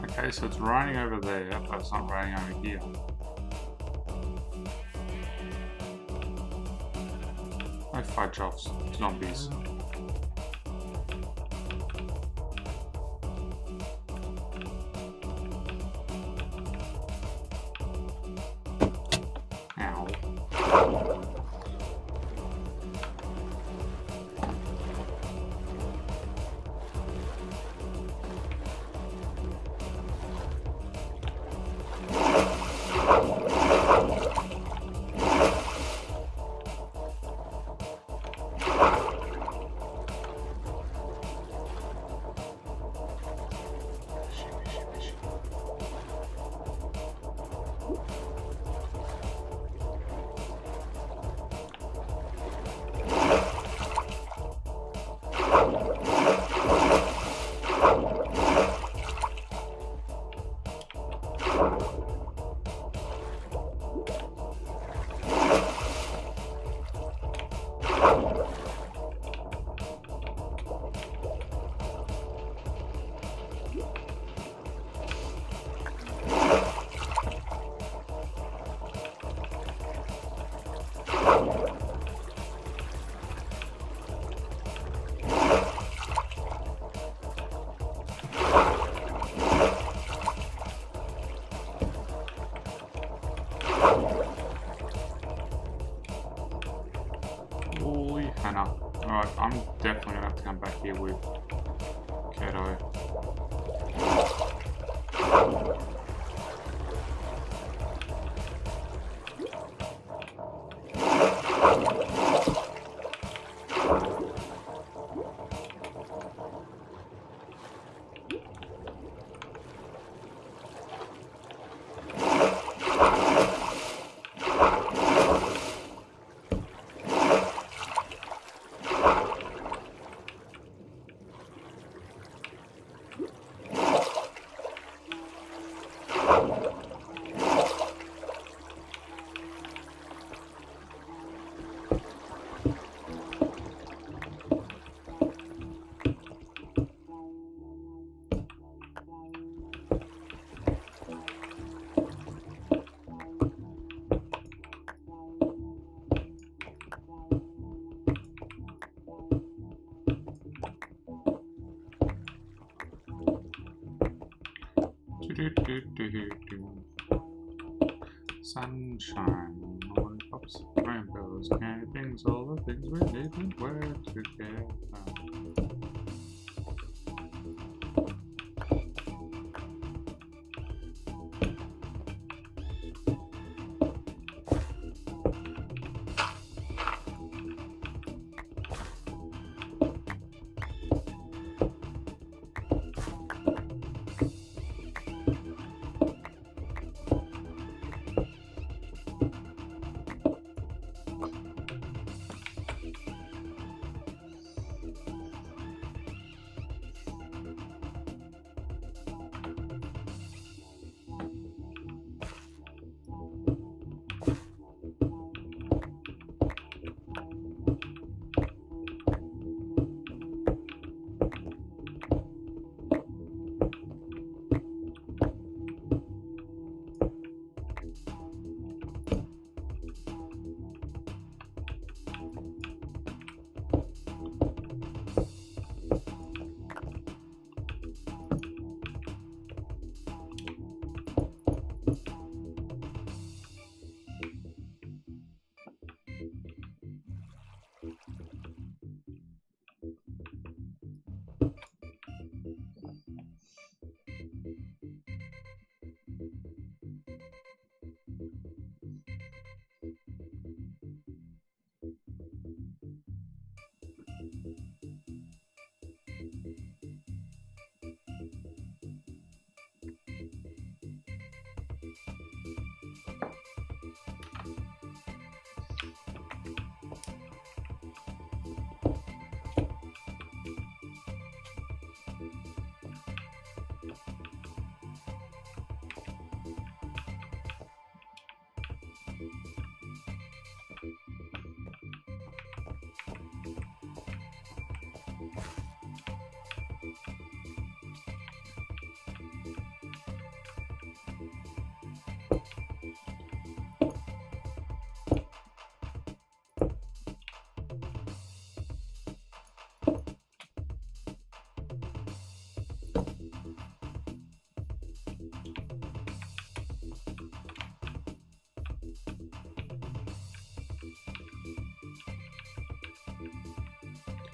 Okay, so it's raining over there, but it's not raining over here. Oh, fudge offs, zombies. Ow. Alright, I'm definitely gonna have to come back here with Kato. Sunshine, lollipops, rainbows, candy things, all the things we need and where to get.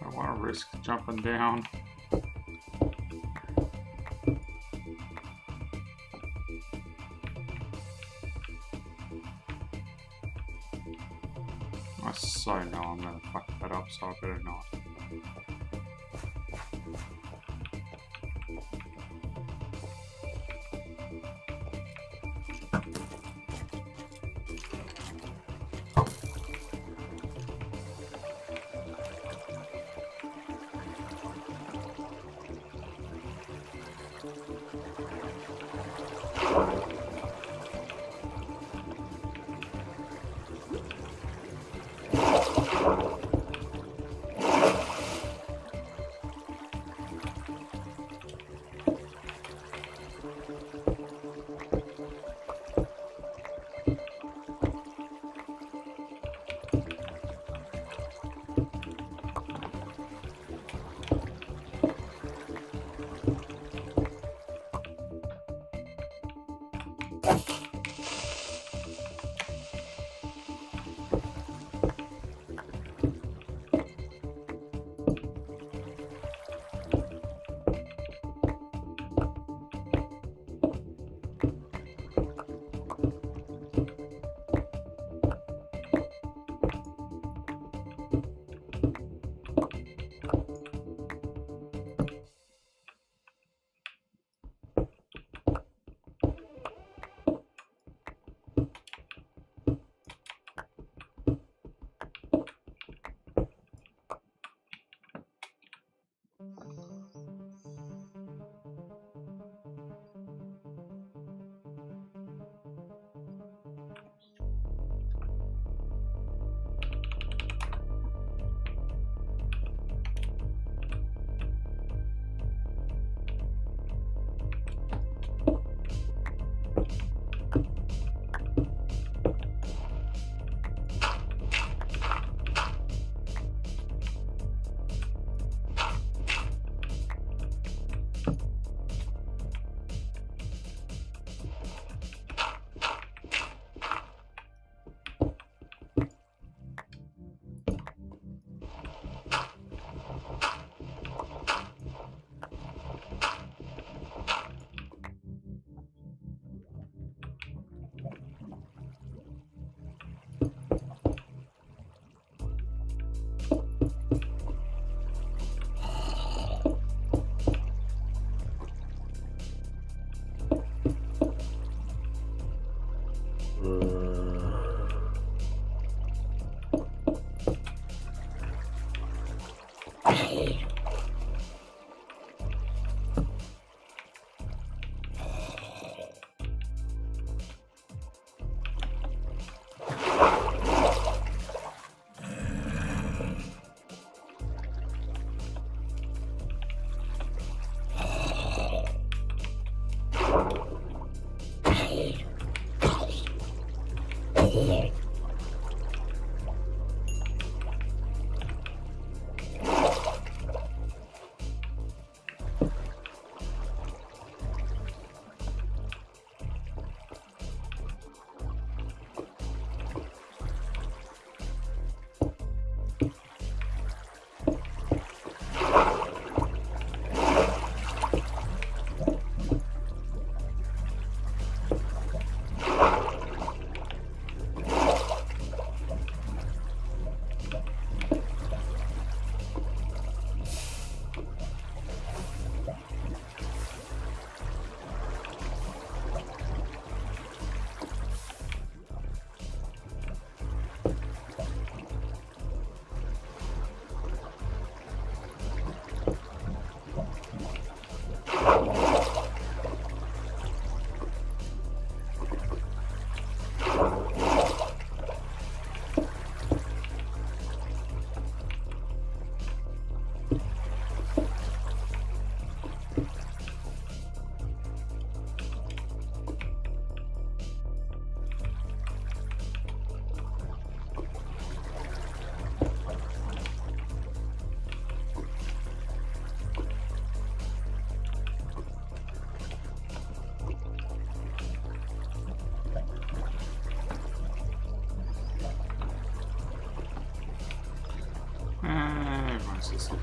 I want to risk jumping down. I so know I'm going to fuck that up, so I better not.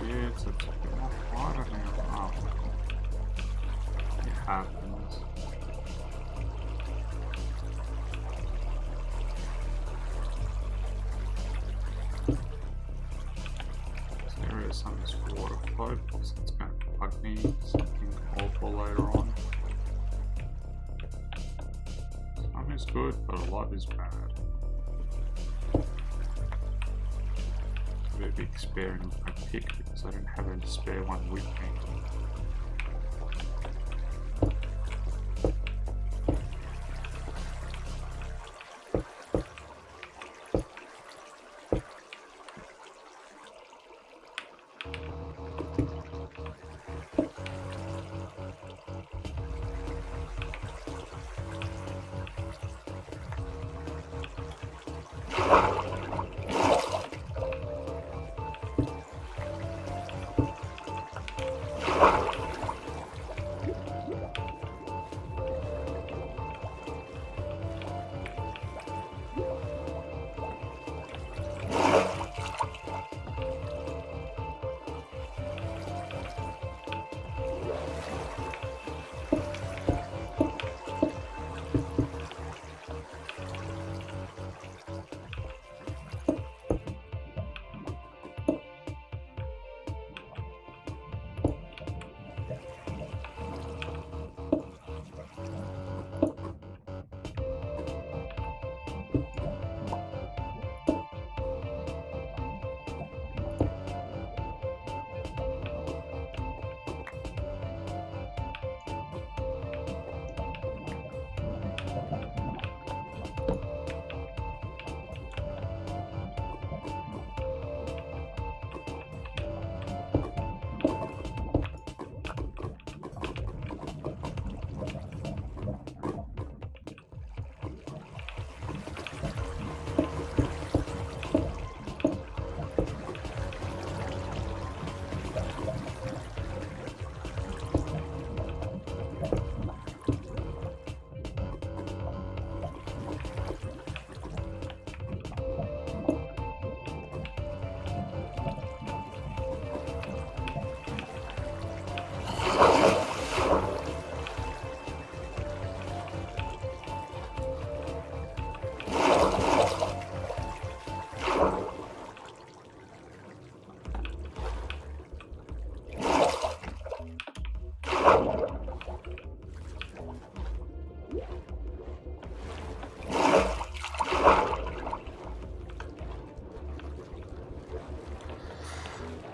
Yeah, it's a bit more quieter now. Oh. It happens. This area is on this water float, because it's going to bug me something awful later on. Some is good, but a lot is bad. A big sparing of my pick because I don't have a spare one with me.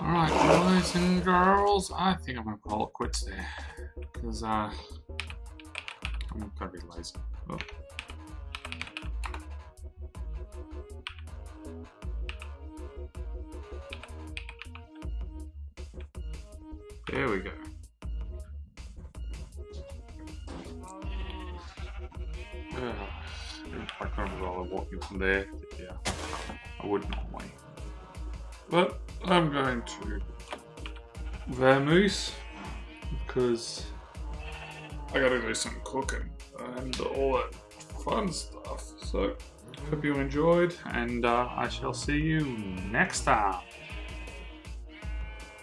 Alright, boys and girls, I think I'm gonna call it quits there. Because, I'm gonna be lazy. Oh. There we go. If I couldn't bother walking from there, yeah, I would normally. But I'm going to vamoose because I gotta do some cooking and all that fun stuff. So, hope you enjoyed, and I shall see you next time.